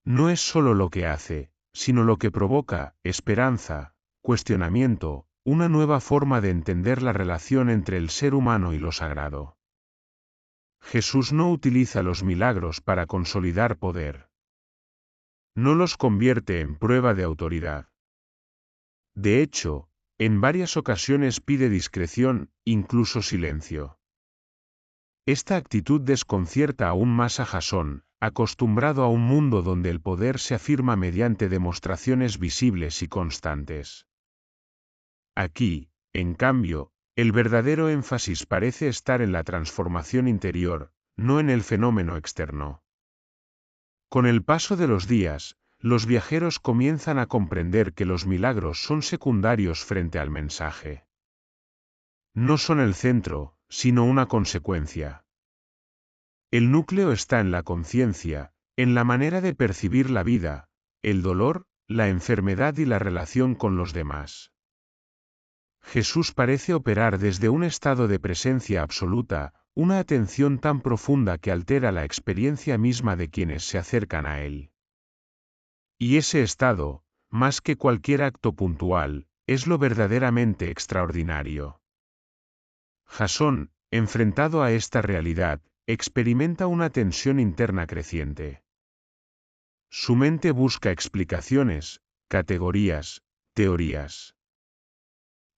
No es solo lo que hace, sino lo que provoca, esperanza, cuestionamiento, una nueva forma de entender la relación entre el ser humano y lo sagrado. Jesús no utiliza los milagros para consolidar poder. No los convierte en prueba de autoridad. De hecho, en varias ocasiones pide discreción, incluso silencio. Esta actitud desconcierta aún más a Jasón, acostumbrado a un mundo donde el poder se afirma mediante demostraciones visibles y constantes. Aquí, en cambio, el verdadero énfasis parece estar en la transformación interior, no en el fenómeno externo. Con el paso de los días, los viajeros comienzan a comprender que los milagros son secundarios frente al mensaje. No son el centro, sino una consecuencia. El núcleo está en la conciencia, en la manera de percibir la vida, el dolor, la enfermedad y la relación con los demás. Jesús parece operar desde un estado de presencia absoluta, una atención tan profunda que altera la experiencia misma de quienes se acercan a Él. Y ese estado, más que cualquier acto puntual, es lo verdaderamente extraordinario. Jasón, enfrentado a esta realidad, experimenta una tensión interna creciente. Su mente busca explicaciones, categorías, teorías.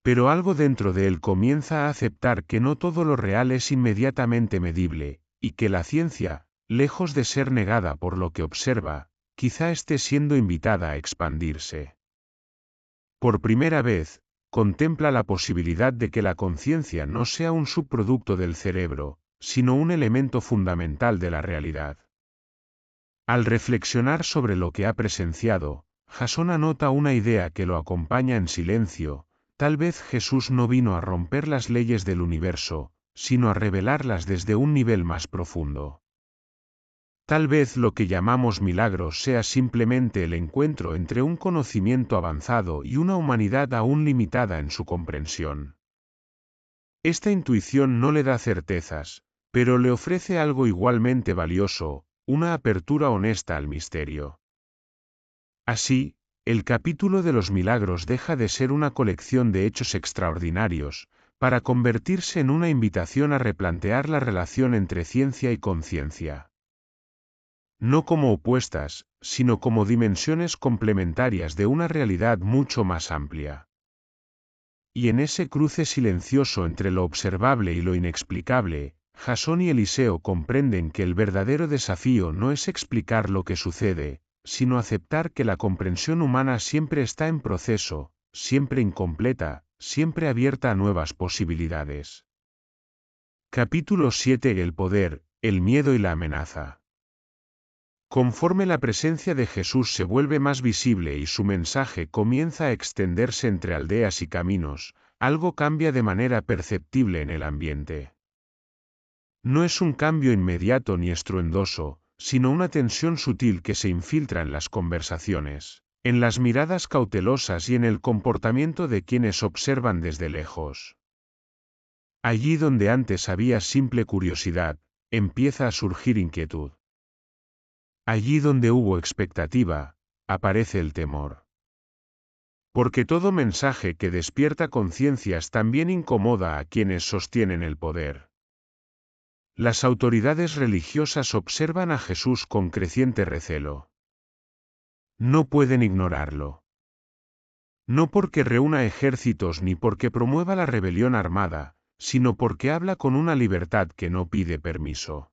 Pero algo dentro de él comienza a aceptar que no todo lo real es inmediatamente medible, y que la ciencia, lejos de ser negada por lo que observa, quizá esté siendo invitada a expandirse. Por primera vez, contempla la posibilidad de que la conciencia no sea un subproducto del cerebro, sino un elemento fundamental de la realidad. Al reflexionar sobre lo que ha presenciado, Jasón anota una idea que lo acompaña en silencio: tal vez Jesús no vino a romper las leyes del universo, sino a revelarlas desde un nivel más profundo. Tal vez lo que llamamos milagros sea simplemente el encuentro entre un conocimiento avanzado y una humanidad aún limitada en su comprensión. Esta intuición no le da certezas, pero le ofrece algo igualmente valioso: una apertura honesta al misterio. Así, el capítulo de los milagros deja de ser una colección de hechos extraordinarios, para convertirse en una invitación a replantear la relación entre ciencia y conciencia. No como opuestas, sino como dimensiones complementarias de una realidad mucho más amplia. Y en ese cruce silencioso entre lo observable y lo inexplicable, Jasón y Eliseo comprenden que el verdadero desafío no es explicar lo que sucede, sino aceptar que la comprensión humana siempre está en proceso, siempre incompleta, siempre abierta a nuevas posibilidades. Capítulo 7: El poder, el miedo y la amenaza. Conforme la presencia de Jesús se vuelve más visible y su mensaje comienza a extenderse entre aldeas y caminos, algo cambia de manera perceptible en el ambiente. No es un cambio inmediato ni estruendoso, sino una tensión sutil que se infiltra en las conversaciones, en las miradas cautelosas y en el comportamiento de quienes observan desde lejos. Allí donde antes había simple curiosidad, empieza a surgir inquietud. Allí donde hubo expectativa, aparece el temor. Porque todo mensaje que despierta conciencias también incomoda a quienes sostienen el poder. Las autoridades religiosas observan a Jesús con creciente recelo. No pueden ignorarlo. No porque reúna ejércitos ni porque promueva la rebelión armada, sino porque habla con una libertad que no pide permiso.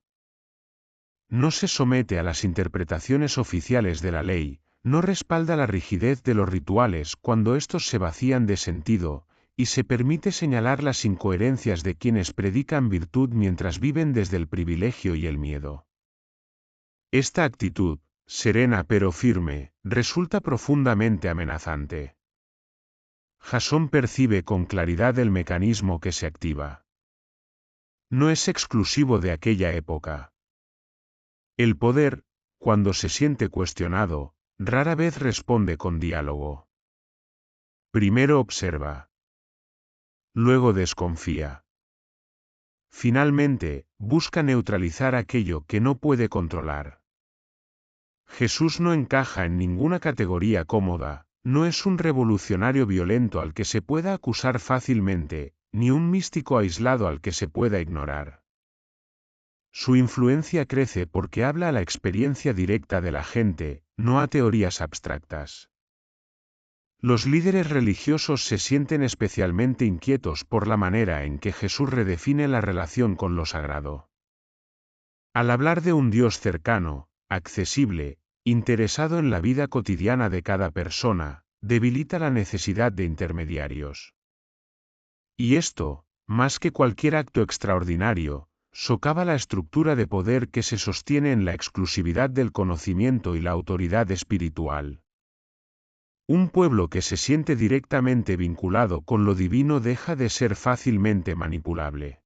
No se somete a las interpretaciones oficiales de la ley, no respalda la rigidez de los rituales cuando estos se vacían de sentido, y se permite señalar las incoherencias de quienes predican virtud mientras viven desde el privilegio y el miedo. Esta actitud, serena pero firme, resulta profundamente amenazante. Jasón percibe con claridad el mecanismo que se activa. No es exclusivo de aquella época. El poder, cuando se siente cuestionado, rara vez responde con diálogo. Primero observa. Luego desconfía. Finalmente, busca neutralizar aquello que no puede controlar. Jesús no encaja en ninguna categoría cómoda, no es un revolucionario violento al que se pueda acusar fácilmente, ni un místico aislado al que se pueda ignorar. Su influencia crece porque habla a la experiencia directa de la gente, no a teorías abstractas. Los líderes religiosos se sienten especialmente inquietos por la manera en que Jesús redefine la relación con lo sagrado. Al hablar de un Dios cercano, accesible, interesado en la vida cotidiana de cada persona, debilita la necesidad de intermediarios. Y esto, más que cualquier acto extraordinario, socava la estructura de poder que se sostiene en la exclusividad del conocimiento y la autoridad espiritual. Un pueblo que se siente directamente vinculado con lo divino deja de ser fácilmente manipulable.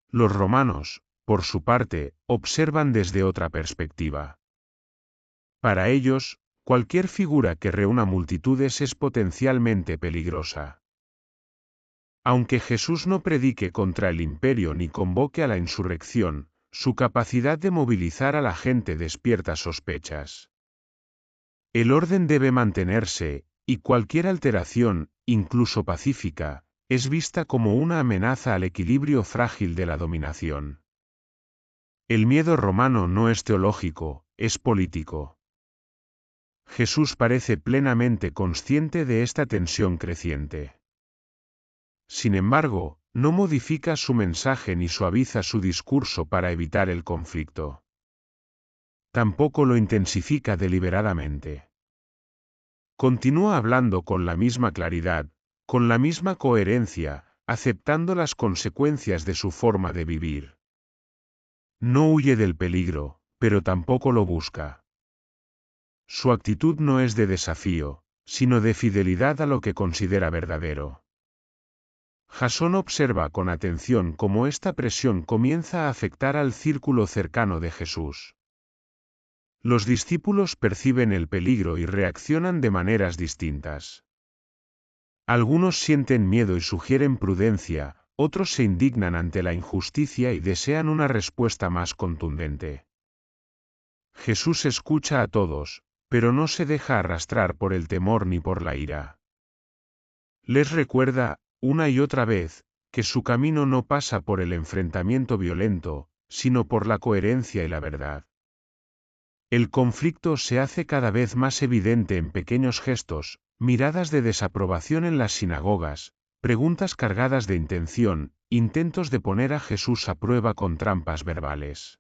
Los romanos, por su parte, observan desde otra perspectiva. Para ellos, cualquier figura que reúna multitudes es potencialmente peligrosa. Aunque Jesús no predique contra el imperio ni convoque a la insurrección, su capacidad de movilizar a la gente despierta sospechas. El orden debe mantenerse, y cualquier alteración, incluso pacífica, es vista como una amenaza al equilibrio frágil de la dominación. El miedo romano no es teológico, es político. Jesús parece plenamente consciente de esta tensión creciente. Sin embargo, no modifica su mensaje ni suaviza su discurso para evitar el conflicto. Tampoco lo intensifica deliberadamente. Continúa hablando con la misma claridad, con la misma coherencia, aceptando las consecuencias de su forma de vivir. No huye del peligro, pero tampoco lo busca. Su actitud no es de desafío, sino de fidelidad a lo que considera verdadero. Jasón observa con atención cómo esta presión comienza a afectar al círculo cercano de Jesús. Los discípulos perciben el peligro y reaccionan de maneras distintas. Algunos sienten miedo y sugieren prudencia, otros se indignan ante la injusticia y desean una respuesta más contundente. Jesús escucha a todos, pero no se deja arrastrar por el temor ni por la ira. Les recuerda, una y otra vez, que su camino no pasa por el enfrentamiento violento, sino por la coherencia y la verdad. El conflicto se hace cada vez más evidente en pequeños gestos, miradas de desaprobación en las sinagogas, preguntas cargadas de intención, intentos de poner a Jesús a prueba con trampas verbales.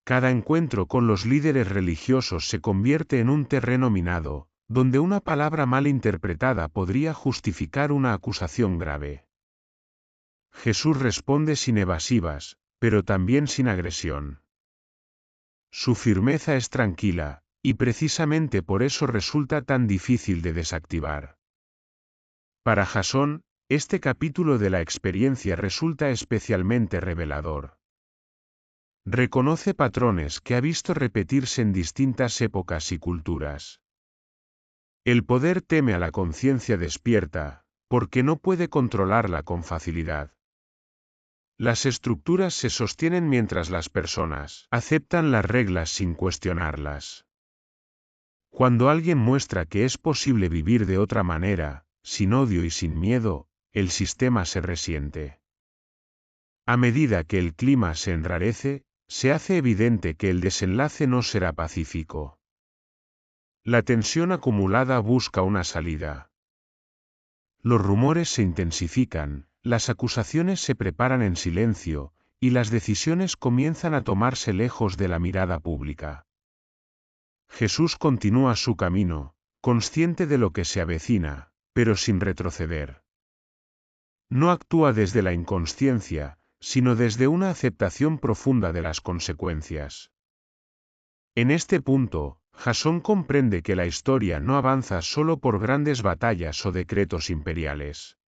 Cada encuentro con los líderes religiosos se convierte en un terreno minado, donde una palabra mal interpretada podría justificar una acusación grave. Jesús responde sin evasivas, pero también sin agresión. Su firmeza es tranquila, y precisamente por eso resulta tan difícil de desactivar. Para Jasón, este capítulo de la experiencia resulta especialmente revelador. Reconoce patrones que ha visto repetirse en distintas épocas y culturas. El poder teme a la conciencia despierta, porque no puede controlarla con facilidad. Las estructuras se sostienen mientras las personas aceptan las reglas sin cuestionarlas. Cuando alguien muestra que es posible vivir de otra manera, sin odio y sin miedo, el sistema se resiente. A medida que el clima se enrarece, se hace evidente que el desenlace no será pacífico. La tensión acumulada busca una salida. Los rumores se intensifican, las acusaciones se preparan en silencio, y las decisiones comienzan a tomarse lejos de la mirada pública. Jesús continúa su camino, consciente de lo que se avecina, pero sin retroceder. No actúa desde la inconsciencia, sino desde una aceptación profunda de las consecuencias. En este punto, Jasón comprende que la historia no avanza solo por grandes batallas o decretos imperiales.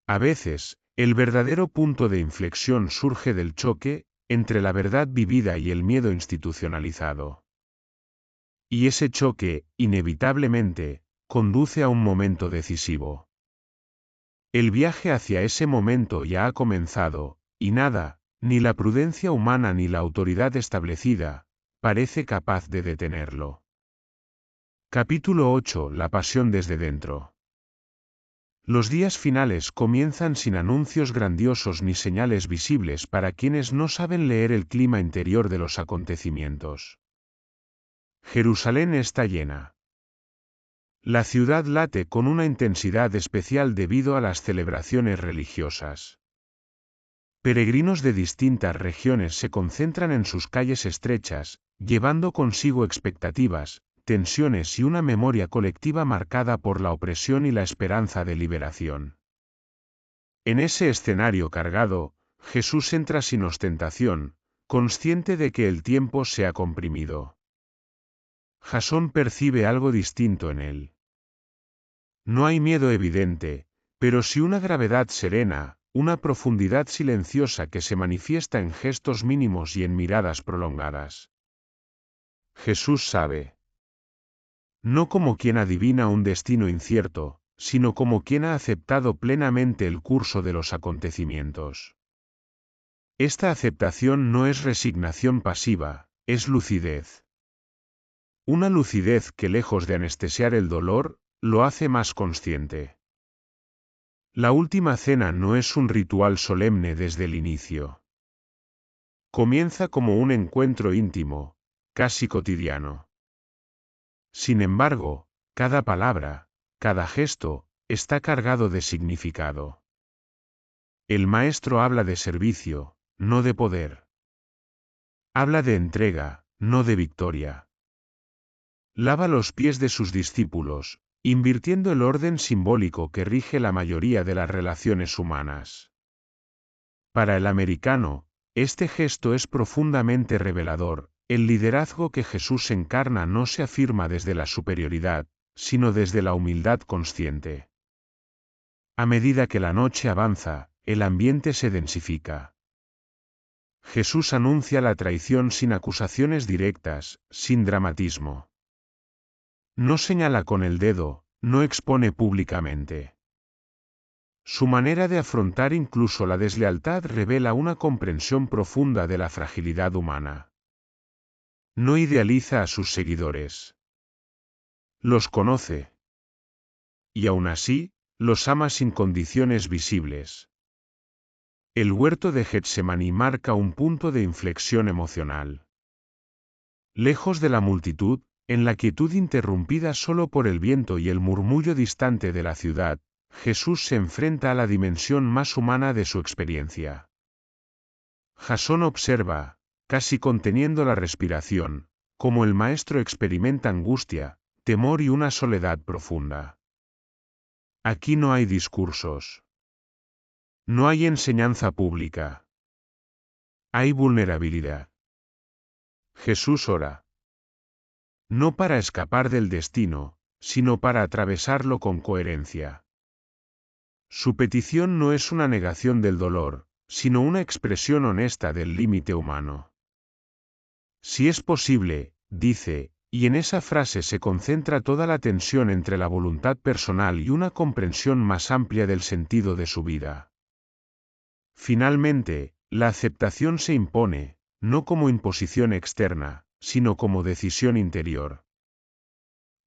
A veces, el verdadero punto de inflexión surge del choque entre la verdad vivida y el miedo institucionalizado. Y ese choque, inevitablemente, conduce a un momento decisivo. El viaje hacia ese momento ya ha comenzado, y nada, ni la prudencia humana ni la autoridad establecida, parece capaz de detenerlo. Capítulo 8. La pasión desde dentro. Los días finales comienzan sin anuncios grandiosos ni señales visibles para quienes no saben leer el clima interior de los acontecimientos. Jerusalén está llena. La ciudad late con una intensidad especial debido a las celebraciones religiosas. Peregrinos de distintas regiones se concentran en sus calles estrechas, llevando consigo expectativas, tensiones y una memoria colectiva marcada por la opresión y la esperanza de liberación. En ese escenario cargado, Jesús entra sin ostentación, consciente de que el tiempo se ha comprimido. Jasón percibe algo distinto en él. No hay miedo evidente, pero sí una gravedad serena, una profundidad silenciosa que se manifiesta en gestos mínimos y en miradas prolongadas. Jesús sabe. No como quien adivina un destino incierto, sino como quien ha aceptado plenamente el curso de los acontecimientos. Esta aceptación no es resignación pasiva, es lucidez. Una lucidez que, lejos de anestesiar el dolor, lo hace más consciente. La última cena no es un ritual solemne desde el inicio. Comienza como un encuentro íntimo, casi cotidiano. Sin embargo, cada palabra, cada gesto, está cargado de significado. El maestro habla de servicio, no de poder. Habla de entrega, no de victoria. Lava los pies de sus discípulos, invirtiendo el orden simbólico que rige la mayoría de las relaciones humanas. Para el americano, este gesto es profundamente revelador. El liderazgo que Jesús encarna no se afirma desde la superioridad, sino desde la humildad consciente. A medida que la noche avanza, el ambiente se densifica. Jesús anuncia la traición sin acusaciones directas, sin dramatismo. No señala con el dedo, no expone públicamente. Su manera de afrontar incluso la deslealtad revela una comprensión profunda de la fragilidad humana. No idealiza a sus seguidores. Los conoce. Y aún así, los ama sin condiciones visibles. El huerto de Getsemaní marca un punto de inflexión emocional. Lejos de la multitud, en la quietud interrumpida solo por el viento y el murmullo distante de la ciudad, Jesús se enfrenta a la dimensión más humana de su experiencia. Jasón observa, casi conteniendo la respiración, cómo el maestro experimenta angustia, temor y una soledad profunda. Aquí no hay discursos. No hay enseñanza pública. Hay vulnerabilidad. Jesús ora. No para escapar del destino, sino para atravesarlo con coherencia. Su petición no es una negación del dolor, sino una expresión honesta del límite humano. Si es posible, dice, y en esa frase se concentra toda la tensión entre la voluntad personal y una comprensión más amplia del sentido de su vida. Finalmente, la aceptación se impone, no como imposición externa, sino como decisión interior.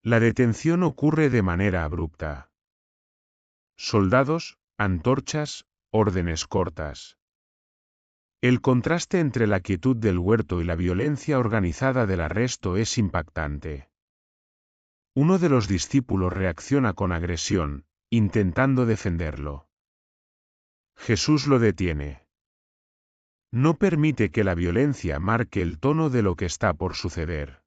La detención ocurre de manera abrupta. Soldados, antorchas, órdenes cortas. El contraste entre la quietud del huerto y la violencia organizada del arresto es impactante. Uno de los discípulos reacciona con agresión, intentando defenderlo. Jesús lo detiene. No permite que la violencia marque el tono de lo que está por suceder.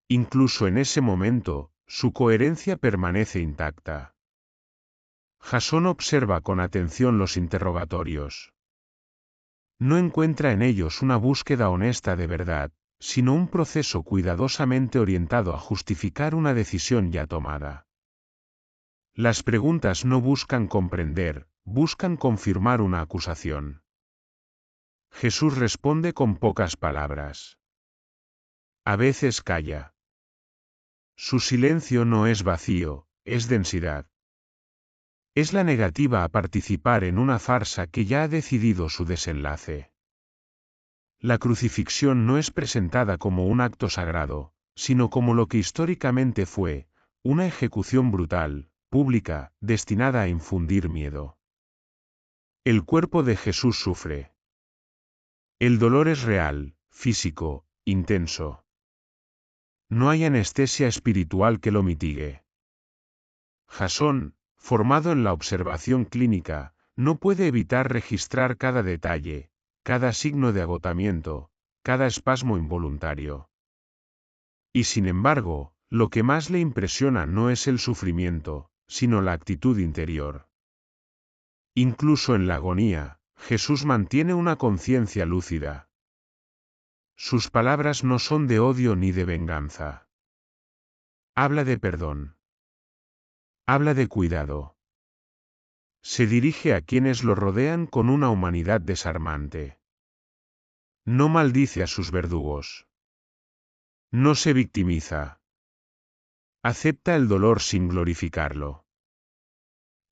Incluso en ese momento, su coherencia permanece intacta. Jasón observa con atención los interrogatorios. No encuentra en ellos una búsqueda honesta de verdad, sino un proceso cuidadosamente orientado a justificar una decisión ya tomada. Las preguntas no buscan comprender, buscan confirmar una acusación. Jesús responde con pocas palabras. A veces calla. Su silencio no es vacío, es densidad. Es la negativa a participar en una farsa que ya ha decidido su desenlace. La crucifixión no es presentada como un acto sagrado, sino como lo que históricamente fue, una ejecución brutal, pública, destinada a infundir miedo. El cuerpo de Jesús sufre. El dolor es real, físico, intenso. No hay anestesia espiritual que lo mitigue. Jasón, formado en la observación clínica, no puede evitar registrar cada detalle, cada signo de agotamiento, cada espasmo involuntario. Y sin embargo, lo que más le impresiona no es el sufrimiento, sino la actitud interior. Incluso en la agonía, Jesús mantiene una conciencia lúcida. Sus palabras no son de odio ni de venganza. Habla de perdón. Habla de cuidado. Se dirige a quienes lo rodean con una humanidad desarmante. No maldice a sus verdugos. No se victimiza. Acepta el dolor sin glorificarlo.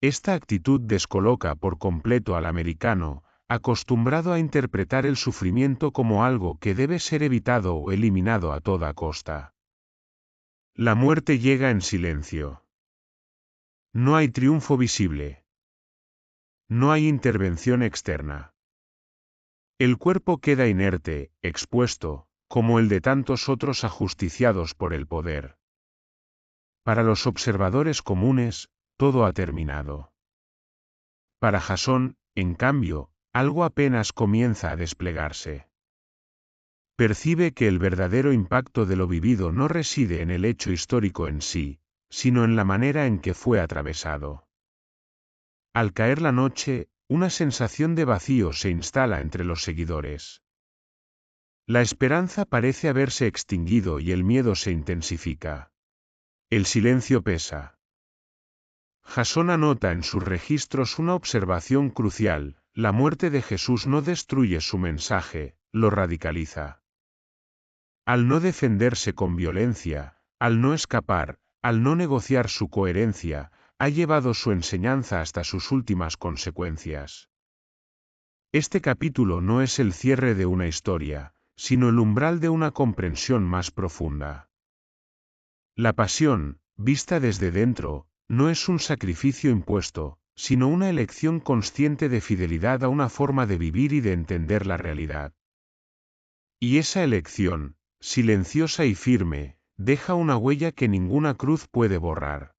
Esta actitud descoloca por completo al americano, acostumbrado a interpretar el sufrimiento como algo que debe ser evitado o eliminado a toda costa. La muerte llega en silencio. No hay triunfo visible. No hay intervención externa. El cuerpo queda inerte, expuesto, como el de tantos otros ajusticiados por el poder. Para los observadores comunes, todo ha terminado. Para Jasón, en cambio, algo apenas comienza a desplegarse. Percibe que el verdadero impacto de lo vivido no reside en el hecho histórico en sí, sino en la manera en que fue atravesado. Al caer la noche, una sensación de vacío se instala entre los seguidores. La esperanza parece haberse extinguido y el miedo se intensifica. El silencio pesa. Jasón anota en sus registros una observación crucial: la muerte de Jesús no destruye su mensaje, lo radicaliza. Al no defenderse con violencia, al no escapar, al no negociar su coherencia, ha llevado su enseñanza hasta sus últimas consecuencias. Este capítulo no es el cierre de una historia, sino el umbral de una comprensión más profunda. La pasión, vista desde dentro, no es un sacrificio impuesto, sino una elección consciente de fidelidad a una forma de vivir y de entender la realidad. Y esa elección, silenciosa y firme, deja una huella que ninguna cruz puede borrar.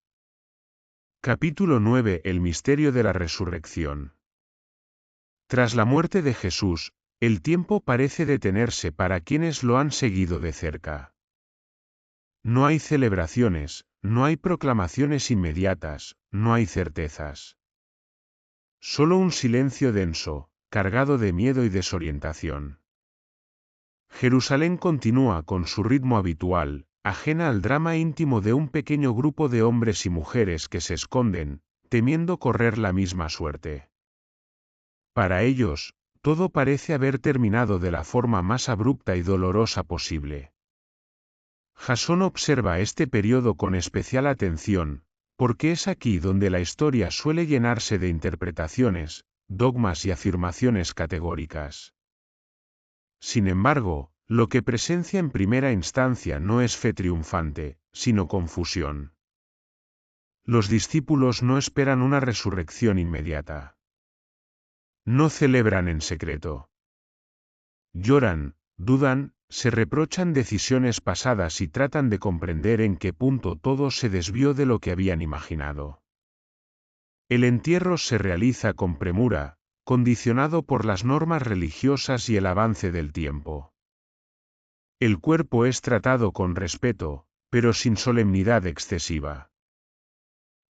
Capítulo 9: El misterio de la resurrección. Tras la muerte de Jesús, el tiempo parece detenerse para quienes lo han seguido de cerca. No hay celebraciones, no hay proclamaciones inmediatas, no hay certezas. Solo un silencio denso, cargado de miedo y desorientación. Jerusalén continúa con su ritmo habitual, ajena al drama íntimo de un pequeño grupo de hombres y mujeres que se esconden, temiendo correr la misma suerte. Para ellos, todo parece haber terminado de la forma más abrupta y dolorosa posible. Jasón observa este periodo con especial atención, porque es aquí donde la historia suele llenarse de interpretaciones, dogmas y afirmaciones categóricas. Sin embargo, lo que presencia en primera instancia no es fe triunfante, sino confusión. Los discípulos no esperan una resurrección inmediata. No celebran en secreto. Lloran, dudan, se reprochan decisiones pasadas y tratan de comprender en qué punto todo se desvió de lo que habían imaginado. El entierro se realiza con premura, condicionado por las normas religiosas y el avance del tiempo. El cuerpo es tratado con respeto, pero sin solemnidad excesiva.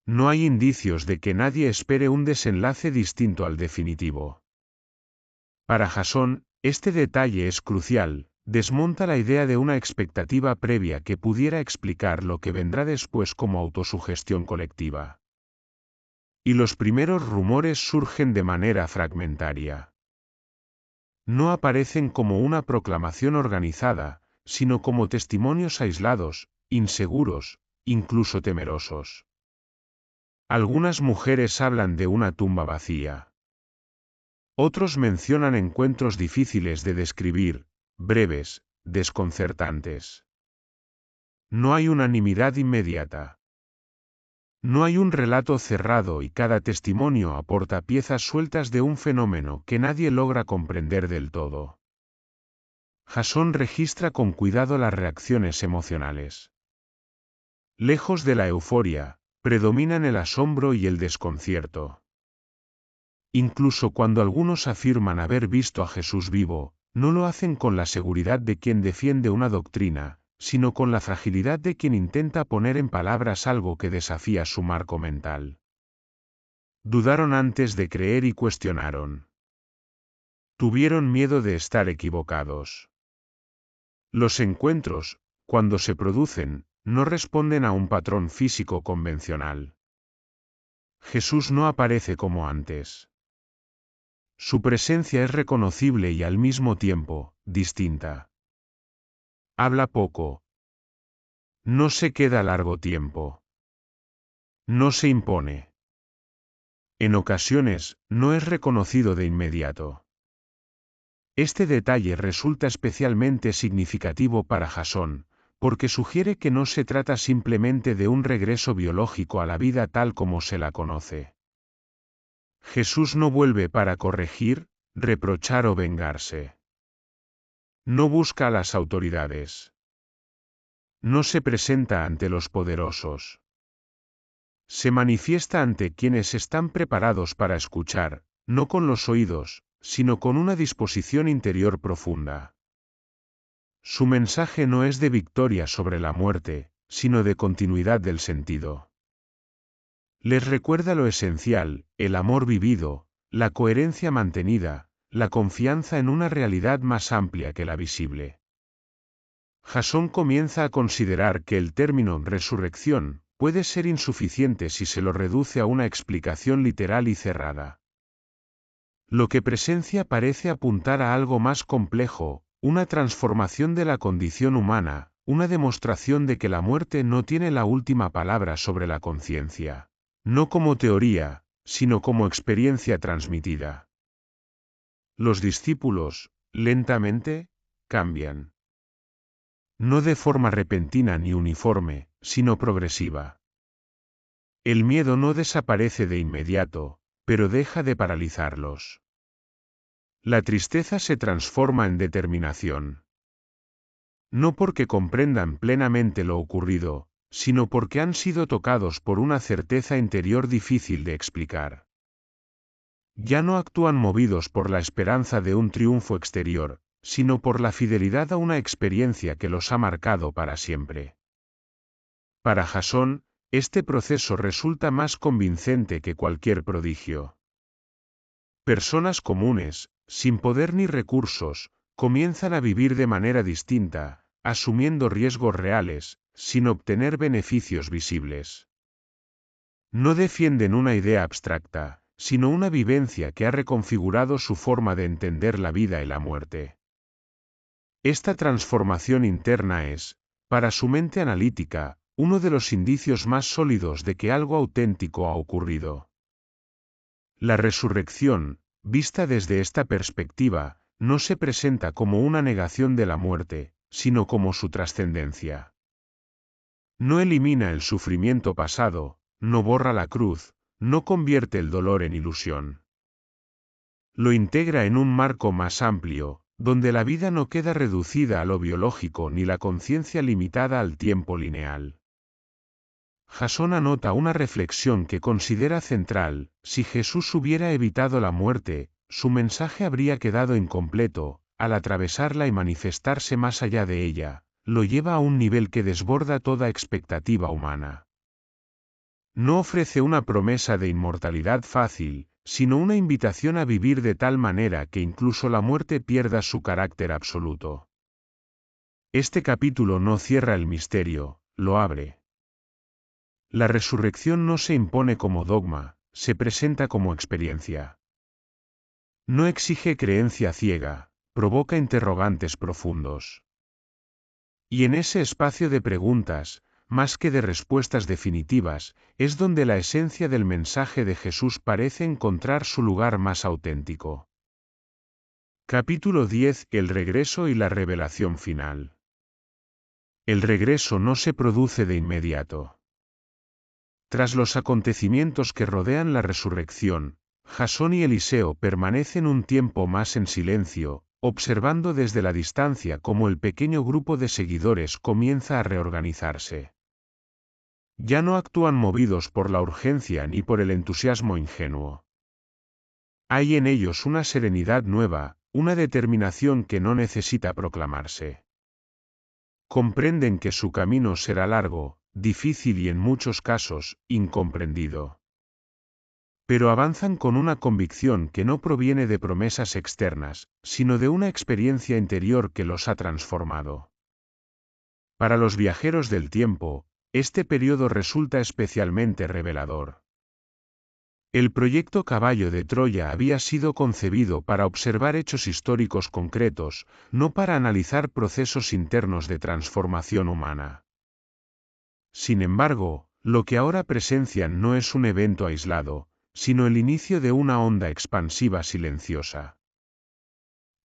No hay indicios de que nadie espere un desenlace distinto al definitivo. Para Jasón, este detalle es crucial, desmonta la idea de una expectativa previa que pudiera explicar lo que vendrá después como autosugestión colectiva. Y los primeros rumores surgen de manera fragmentaria. No aparecen como una proclamación organizada, sino como testimonios aislados, inseguros, incluso temerosos. Algunas mujeres hablan de una tumba vacía. Otros mencionan encuentros difíciles de describir, breves, desconcertantes. No hay unanimidad inmediata. No hay un relato cerrado y cada testimonio aporta piezas sueltas de un fenómeno que nadie logra comprender del todo. Jasón registra con cuidado las reacciones emocionales. Lejos de la euforia, Predominan el asombro y el desconcierto. Incluso cuando algunos afirman haber visto a Jesús vivo, no lo hacen con la seguridad de quien defiende una doctrina, sino con la fragilidad de quien intenta poner en palabras algo que desafía su marco mental. Dudaron antes de creer y cuestionaron. Tuvieron miedo de estar equivocados. Los encuentros, cuando se producen, no responden a un patrón físico convencional. Jesús no aparece como antes. Su presencia es reconocible y al mismo tiempo, distinta. Habla poco. No se queda largo tiempo. No se impone. En ocasiones, no es reconocido de inmediato. Este detalle resulta especialmente significativo para Jasón, porque sugiere que no se trata simplemente de un regreso biológico a la vida tal como se la conoce. Jesús no vuelve para corregir, reprochar o vengarse. No busca a las autoridades. No se presenta ante los poderosos. Se manifiesta ante quienes están preparados para escuchar, no con los oídos, sino con una disposición interior profunda. Su mensaje no es de victoria sobre la muerte, sino de continuidad del sentido. Les recuerda lo esencial, el amor vivido, la coherencia mantenida, la confianza en una realidad más amplia que la visible. Jasón comienza a considerar que el término resurrección puede ser insuficiente si se lo reduce a una explicación literal y cerrada. Lo que presencia parece apuntar a algo más complejo, una transformación de la condición humana, una demostración de que la muerte no tiene la última palabra sobre la conciencia, no como teoría, sino como experiencia transmitida. Los discípulos, lentamente, cambian. No de forma repentina ni uniforme, sino progresiva. El miedo no desaparece de inmediato, pero deja de paralizarlos. La tristeza se transforma en determinación. No porque comprendan plenamente lo ocurrido, sino porque han sido tocados por una certeza interior difícil de explicar. Ya no actúan movidos por la esperanza de un triunfo exterior, sino por la fidelidad a una experiencia que los ha marcado para siempre. Para Jasón, este proceso resulta más convincente que cualquier prodigio. Personas comunes, sin poder ni recursos, comienzan a vivir de manera distinta, asumiendo riesgos reales, sin obtener beneficios visibles. No defienden una idea abstracta, sino una vivencia que ha reconfigurado su forma de entender la vida y la muerte. Esta transformación interna es, para su mente analítica, uno de los indicios más sólidos de que algo auténtico ha ocurrido. La resurrección, vista desde esta perspectiva, no se presenta como una negación de la muerte, sino como su trascendencia. No elimina el sufrimiento pasado, no borra la cruz, no convierte el dolor en ilusión. Lo integra en un marco más amplio, donde la vida no queda reducida a lo biológico ni la conciencia limitada al tiempo lineal. Jasón anota una reflexión que considera central: si Jesús hubiera evitado la muerte, su mensaje habría quedado incompleto. Al atravesarla y manifestarse más allá de ella, lo lleva a un nivel que desborda toda expectativa humana. No ofrece una promesa de inmortalidad fácil, sino una invitación a vivir de tal manera que incluso la muerte pierda su carácter absoluto. Este capítulo no cierra el misterio, lo abre. La resurrección no se impone como dogma, se presenta como experiencia. No exige creencia ciega, provoca interrogantes profundos. Y en ese espacio de preguntas, más que de respuestas definitivas, es donde la esencia del mensaje de Jesús parece encontrar su lugar más auténtico. Capítulo 10: El regreso y la revelación final. El regreso no se produce de inmediato. Tras los acontecimientos que rodean la resurrección, Jasón y Eliseo permanecen un tiempo más en silencio, observando desde la distancia cómo el pequeño grupo de seguidores comienza a reorganizarse. Ya no actúan movidos por la urgencia ni por el entusiasmo ingenuo. Hay en ellos una serenidad nueva, una determinación que no necesita proclamarse. Comprenden que su camino será largo, difícil y en muchos casos, incomprendido. Pero avanzan con una convicción que no proviene de promesas externas, sino de una experiencia interior que los ha transformado. Para los viajeros del tiempo, este periodo resulta especialmente revelador. El proyecto Caballo de Troya había sido concebido para observar hechos históricos concretos, no para analizar procesos internos de transformación humana. Sin embargo, lo que ahora presencian no es un evento aislado, sino el inicio de una onda expansiva silenciosa.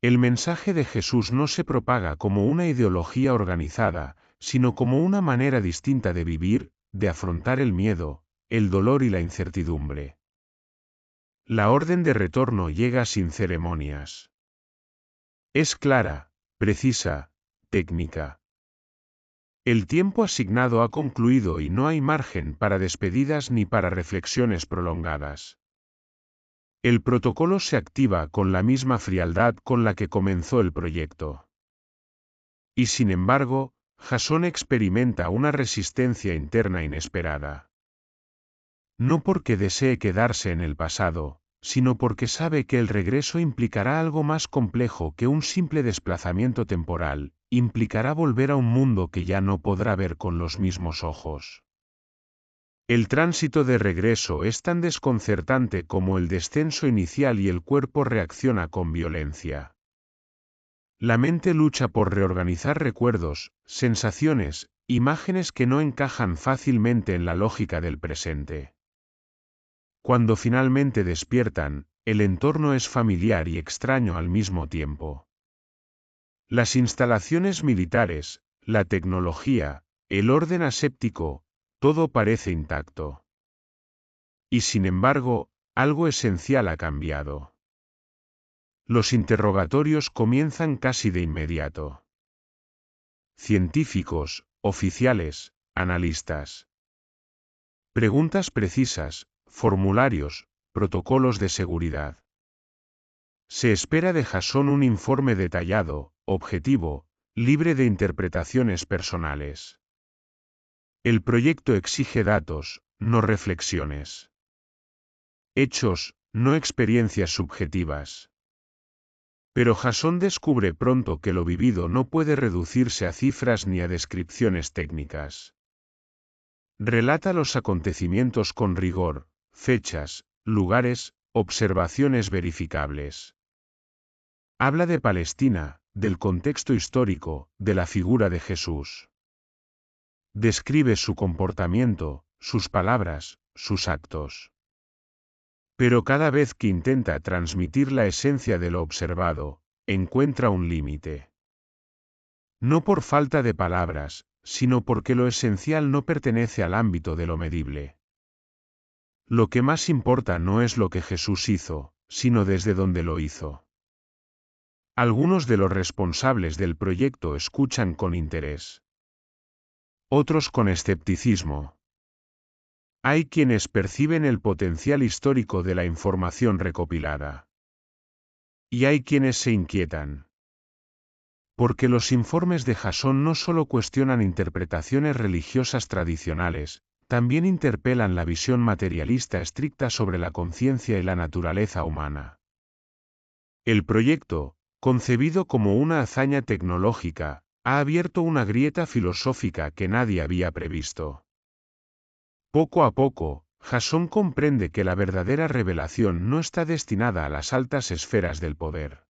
El mensaje de Jesús no se propaga como una ideología organizada, sino como una manera distinta de vivir, de afrontar el miedo, el dolor y la incertidumbre. La orden de retorno llega sin ceremonias. Es clara, precisa, técnica. El tiempo asignado ha concluido y no hay margen para despedidas ni para reflexiones prolongadas. El protocolo se activa con la misma frialdad con la que comenzó el proyecto. Y sin embargo, Jasón experimenta una resistencia interna inesperada. No porque desee quedarse en el pasado, sino porque sabe que el regreso implicará algo más complejo que un simple desplazamiento temporal, implicará volver a un mundo que ya no podrá ver con los mismos ojos. El tránsito de regreso es tan desconcertante como el descenso inicial y el cuerpo reacciona con violencia. La mente lucha por reorganizar recuerdos, sensaciones, imágenes que no encajan fácilmente en la lógica del presente. Cuando finalmente despiertan, el entorno es familiar y extraño al mismo tiempo. Las instalaciones militares, la tecnología, el orden aséptico, todo parece intacto. Y sin embargo, algo esencial ha cambiado. Los interrogatorios comienzan casi de inmediato. Científicos, oficiales, analistas. Preguntas precisas, formularios, protocolos de seguridad. Se espera de Jasón un informe detallado, objetivo, libre de interpretaciones personales. El proyecto exige datos, no reflexiones. Hechos, no experiencias subjetivas. Pero Jasón descubre pronto que lo vivido no puede reducirse a cifras ni a descripciones técnicas. Relata los acontecimientos con rigor, fechas, lugares, observaciones verificables. Habla de Palestina, del contexto histórico, de la figura de Jesús. Describe su comportamiento, sus palabras, sus actos. Pero cada vez que intenta transmitir la esencia de lo observado, encuentra un límite. No por falta de palabras, sino porque lo esencial no pertenece al ámbito de lo medible. Lo que más importa no es lo que Jesús hizo, sino desde dónde lo hizo. Algunos de los responsables del proyecto escuchan con interés. Otros con escepticismo. Hay quienes perciben el potencial histórico de la información recopilada. Y hay quienes se inquietan. Porque los informes de Jasón no solo cuestionan interpretaciones religiosas tradicionales, también interpelan la visión materialista estricta sobre la conciencia y la naturaleza humana. El proyecto, concebido como una hazaña tecnológica, ha abierto una grieta filosófica que nadie había previsto. Poco a poco, Jasón comprende que la verdadera revelación no está destinada a las altas esferas del poder.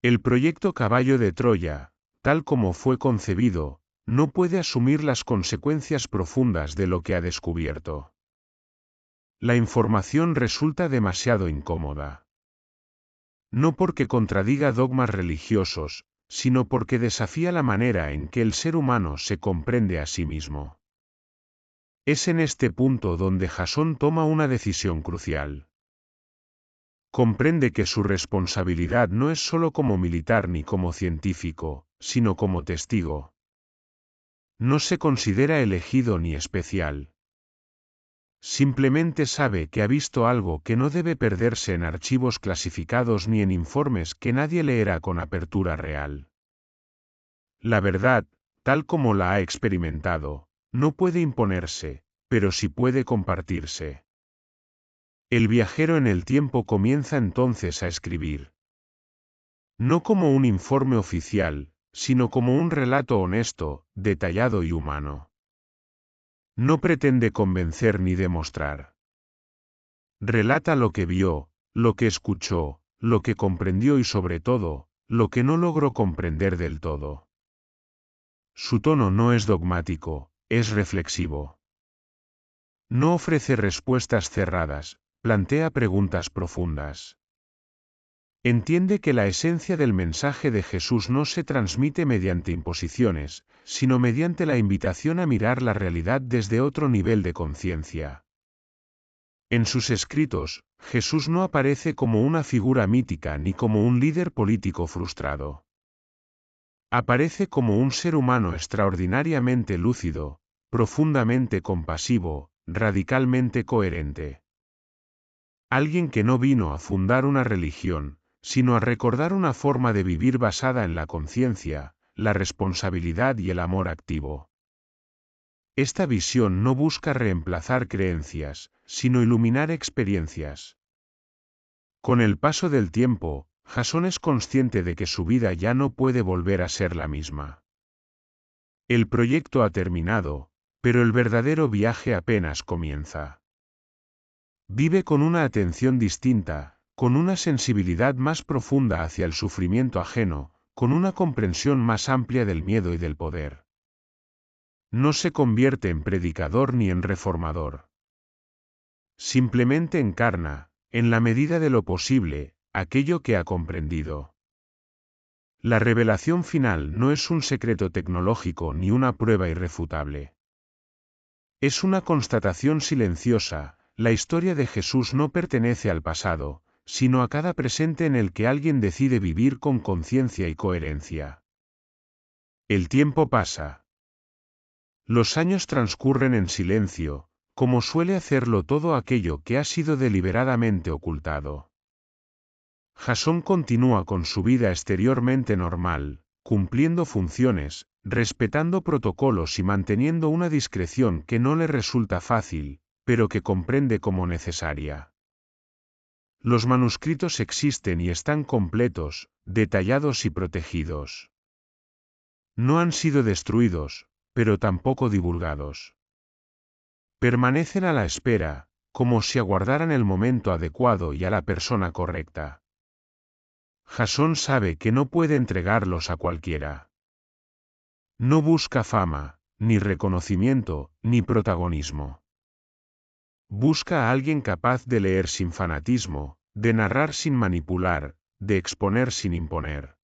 El proyecto Caballo de Troya, tal como fue concebido, no puede asumir las consecuencias profundas de lo que ha descubierto. La información resulta demasiado incómoda. No porque contradiga dogmas religiosos, sino porque desafía la manera en que el ser humano se comprende a sí mismo. Es en este punto donde Jasón toma una decisión crucial. Comprende que su responsabilidad no es solo como militar ni como científico, sino como testigo. No se considera elegido ni especial. Simplemente sabe que ha visto algo que no debe perderse en archivos clasificados ni en informes que nadie leerá con apertura real. La verdad, tal como la ha experimentado, no puede imponerse, pero sí puede compartirse. El viajero en el tiempo comienza entonces a escribir. No como un informe oficial, sino como un relato honesto, detallado y humano. No pretende convencer ni demostrar. Relata lo que vio, lo que escuchó, lo que comprendió y sobre todo, lo que no logró comprender del todo. Su tono no es dogmático, es reflexivo. No ofrece respuestas cerradas, plantea preguntas profundas. Entiende que la esencia del mensaje de Jesús no se transmite mediante imposiciones, sino mediante la invitación a mirar la realidad desde otro nivel de conciencia. En sus escritos, Jesús no aparece como una figura mítica ni como un líder político frustrado. Aparece como un ser humano extraordinariamente lúcido, profundamente compasivo, radicalmente coherente. Alguien que no vino a fundar una religión, sino a recordar una forma de vivir basada en la conciencia, la responsabilidad y el amor activo. Esta visión no busca reemplazar creencias, sino iluminar experiencias. Con el paso del tiempo, Jasón es consciente de que su vida ya no puede volver a ser la misma. El proyecto ha terminado, pero el verdadero viaje apenas comienza. Vive con una atención distinta, con una sensibilidad más profunda hacia el sufrimiento ajeno, con una comprensión más amplia del miedo y del poder. No se convierte en predicador ni en reformador. Simplemente encarna, en la medida de lo posible, aquello que ha comprendido. La revelación final no es un secreto tecnológico ni una prueba irrefutable. Es una constatación silenciosa. La historia de Jesús no pertenece al pasado, sino a cada presente en el que alguien decide vivir con conciencia y coherencia. El tiempo pasa. Los años transcurren en silencio, como suele hacerlo todo aquello que ha sido deliberadamente ocultado. Jasón continúa con su vida exteriormente normal, cumpliendo funciones, respetando protocolos y manteniendo una discreción que no le resulta fácil, pero que comprende como necesaria. Los manuscritos existen y están completos, detallados y protegidos. No han sido destruidos, pero tampoco divulgados. Permanecen a la espera, como si aguardaran el momento adecuado y a la persona correcta. Jasón sabe que no puede entregarlos a cualquiera. No busca fama, ni reconocimiento, ni protagonismo. Busca a alguien capaz de leer sin fanatismo, de narrar sin manipular, de exponer sin imponer.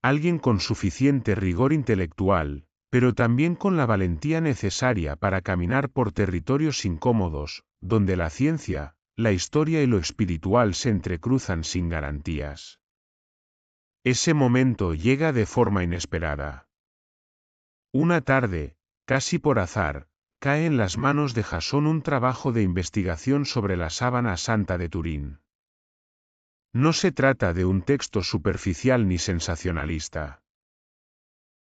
Alguien con suficiente rigor intelectual, pero también con la valentía necesaria para caminar por territorios incómodos, donde la ciencia, la historia y lo espiritual se entrecruzan sin garantías. Ese momento llega de forma inesperada. Una tarde, casi por azar, cae en las manos de Jasón un trabajo de investigación sobre la sábana santa de Turín. No se trata de un texto superficial ni sensacionalista.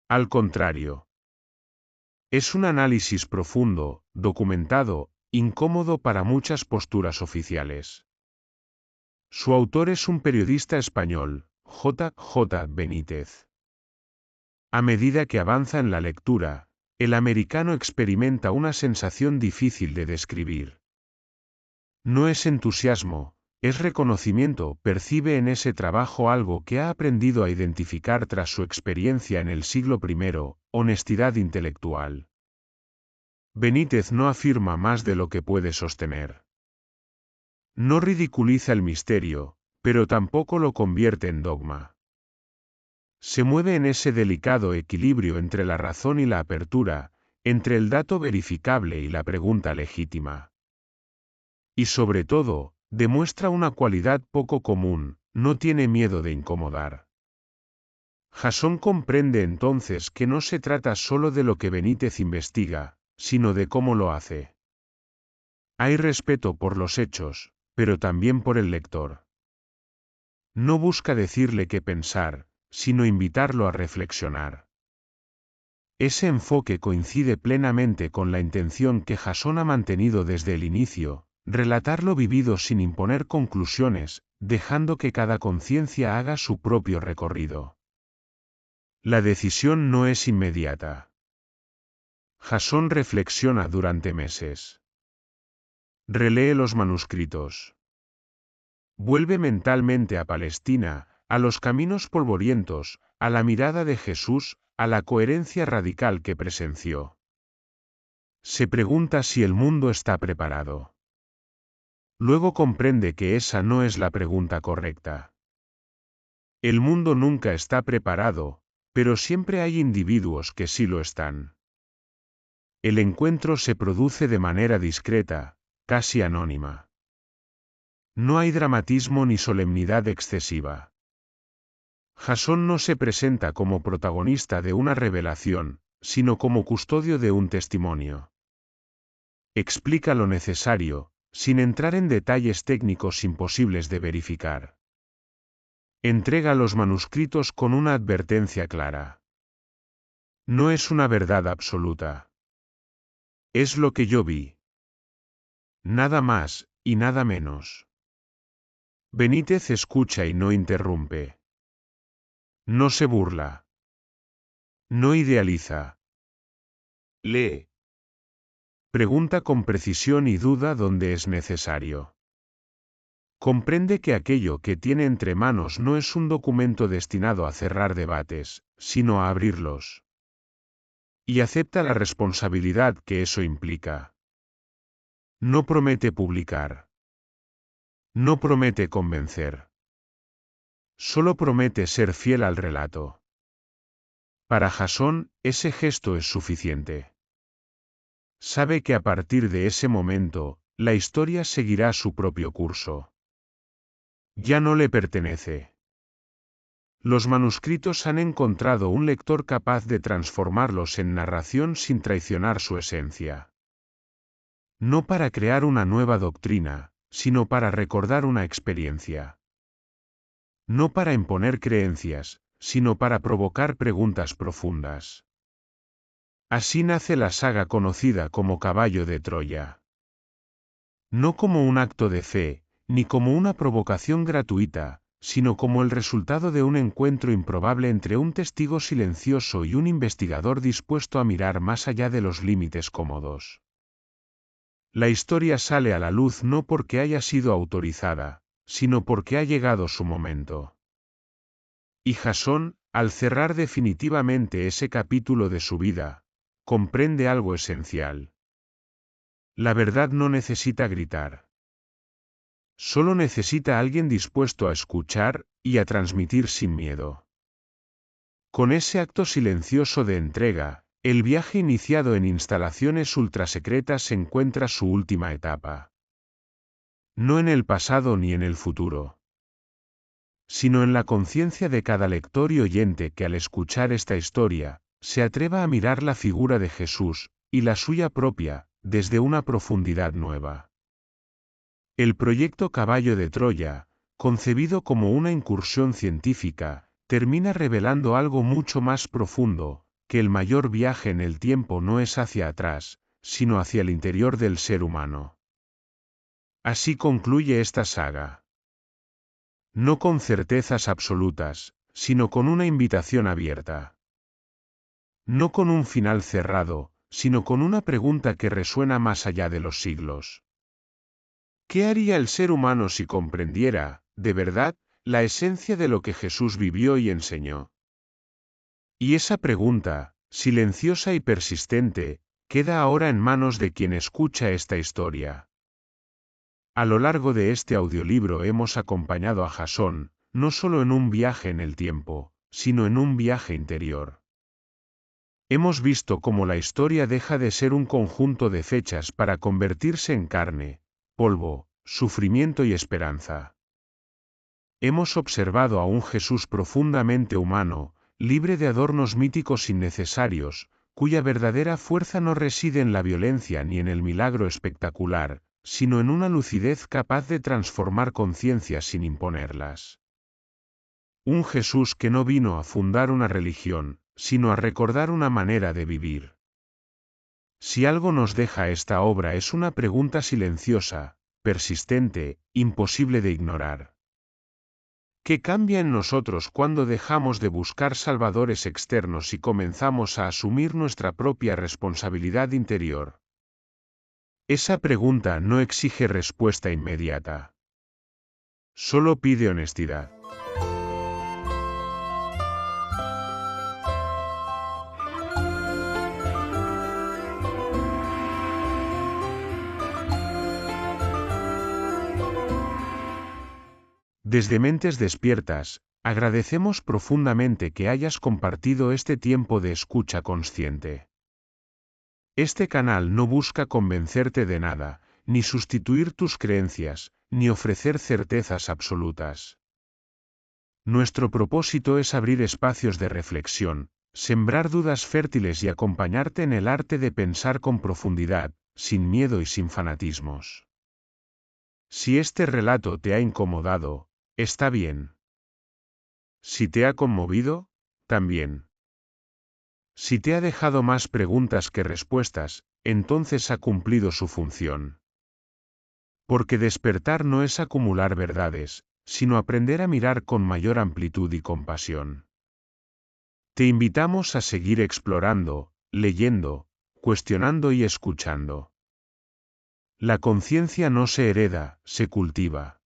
Al contrario. Es un análisis profundo, documentado, incómodo para muchas posturas oficiales. Su autor es un periodista español, J. J. Benítez. A medida que avanza en la lectura, el americano experimenta una sensación difícil de describir. No es entusiasmo, es reconocimiento. Percibe en ese trabajo algo que ha aprendido a identificar tras su experiencia en el siglo I, honestidad intelectual. Benítez no afirma más de lo que puede sostener. No ridiculiza el misterio, pero tampoco lo convierte en dogma. Se mueve en ese delicado equilibrio entre la razón y la apertura, entre el dato verificable y la pregunta legítima. Y sobre todo, demuestra una cualidad poco común: no tiene miedo de incomodar. Jasón comprende entonces que no se trata solo de lo que Benítez investiga, sino de cómo lo hace. Hay respeto por los hechos, pero también por el lector. No busca decirle qué pensar, sino invitarlo a reflexionar. Ese enfoque coincide plenamente con la intención que Jasón ha mantenido desde el inicio, relatar lo vivido sin imponer conclusiones, dejando que cada conciencia haga su propio recorrido. La decisión no es inmediata. Jasón reflexiona durante meses. Relee los manuscritos. Vuelve mentalmente a Palestina, a los caminos polvorientos, a la mirada de Jesús, a la coherencia radical que presenció. Se pregunta si el mundo está preparado. Luego comprende que esa no es la pregunta correcta. El mundo nunca está preparado, pero siempre hay individuos que sí lo están. El encuentro se produce de manera discreta, casi anónima. No hay dramatismo ni solemnidad excesiva. Jasón no se presenta como protagonista de una revelación, sino como custodio de un testimonio. Explica lo necesario, sin entrar en detalles técnicos imposibles de verificar. Entrega los manuscritos con una advertencia clara. No es una verdad absoluta. Es lo que yo vi. Nada más, y nada menos. Benítez escucha y no interrumpe. No se burla. No idealiza. Lee. Pregunta con precisión y duda donde es necesario. Comprende que aquello que tiene entre manos no es un documento destinado a cerrar debates, sino a abrirlos. Y acepta la responsabilidad que eso implica. No promete publicar. No promete convencer. Solo promete ser fiel al relato. Para Jasón, ese gesto es suficiente. Sabe que a partir de ese momento, la historia seguirá su propio curso. Ya no le pertenece. Los manuscritos han encontrado un lector capaz de transformarlos en narración sin traicionar su esencia. No para crear una nueva doctrina, sino para recordar una experiencia. No para imponer creencias, sino para provocar preguntas profundas. Así nace la saga conocida como Caballo de Troya. No como un acto de fe, ni como una provocación gratuita, sino como el resultado de un encuentro improbable entre un testigo silencioso y un investigador dispuesto a mirar más allá de los límites cómodos. La historia sale a la luz no porque haya sido autorizada, sino porque ha llegado su momento. Y Jasón, al cerrar definitivamente ese capítulo de su vida, comprende algo esencial. La verdad no necesita gritar. Solo necesita alguien dispuesto a escuchar y a transmitir sin miedo. Con ese acto silencioso de entrega, el viaje iniciado en instalaciones ultrasecretas encuentra su última etapa. No en el pasado ni en el futuro, sino en la conciencia de cada lector y oyente que al escuchar esta historia, se atreva a mirar la figura de Jesús, y la suya propia, desde una profundidad nueva. El proyecto Caballo de Troya, concebido como una incursión científica, termina revelando algo mucho más profundo, que el mayor viaje en el tiempo no es hacia atrás, sino hacia el interior del ser humano. Así concluye esta saga. No con certezas absolutas, sino con una invitación abierta. No con un final cerrado, sino con una pregunta que resuena más allá de los siglos. ¿Qué haría el ser humano si comprendiera, de verdad, la esencia de lo que Jesús vivió y enseñó? Y esa pregunta, silenciosa y persistente, queda ahora en manos de quien escucha esta historia. A lo largo de este audiolibro hemos acompañado a Jasón, no solo en un viaje en el tiempo, sino en un viaje interior. Hemos visto cómo la historia deja de ser un conjunto de fechas para convertirse en carne, polvo, sufrimiento y esperanza. Hemos observado a un Jesús profundamente humano, libre de adornos míticos innecesarios, cuya verdadera fuerza no reside en la violencia ni en el milagro espectacular, sino en una lucidez capaz de transformar conciencias sin imponerlas. Un Jesús que no vino a fundar una religión, sino a recordar una manera de vivir. Si algo nos deja esta obra es una pregunta silenciosa, persistente, imposible de ignorar. ¿Qué cambia en nosotros cuando dejamos de buscar salvadores externos y comenzamos a asumir nuestra propia responsabilidad interior? Esa pregunta no exige respuesta inmediata. Solo pide honestidad. Desde Mentes Despiertas, agradecemos profundamente que hayas compartido este tiempo de escucha consciente. Este canal no busca convencerte de nada, ni sustituir tus creencias, ni ofrecer certezas absolutas. Nuestro propósito es abrir espacios de reflexión, sembrar dudas fértiles y acompañarte en el arte de pensar con profundidad, sin miedo y sin fanatismos. Si este relato te ha incomodado, está bien. Si te ha conmovido, también. Si te ha dejado más preguntas que respuestas, entonces ha cumplido su función. Porque despertar no es acumular verdades, sino aprender a mirar con mayor amplitud y compasión. Te invitamos a seguir explorando, leyendo, cuestionando y escuchando. La conciencia no se hereda, se cultiva.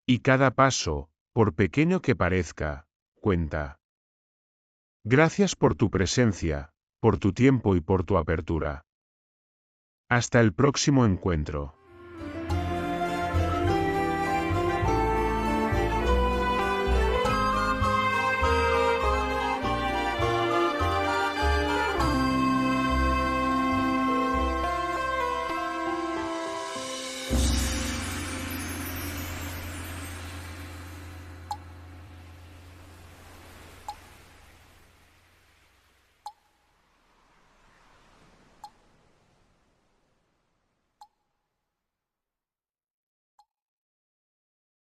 Y cada paso, por pequeño que parezca, cuenta. Gracias por tu presencia, por tu tiempo y por tu apertura. Hasta el próximo encuentro.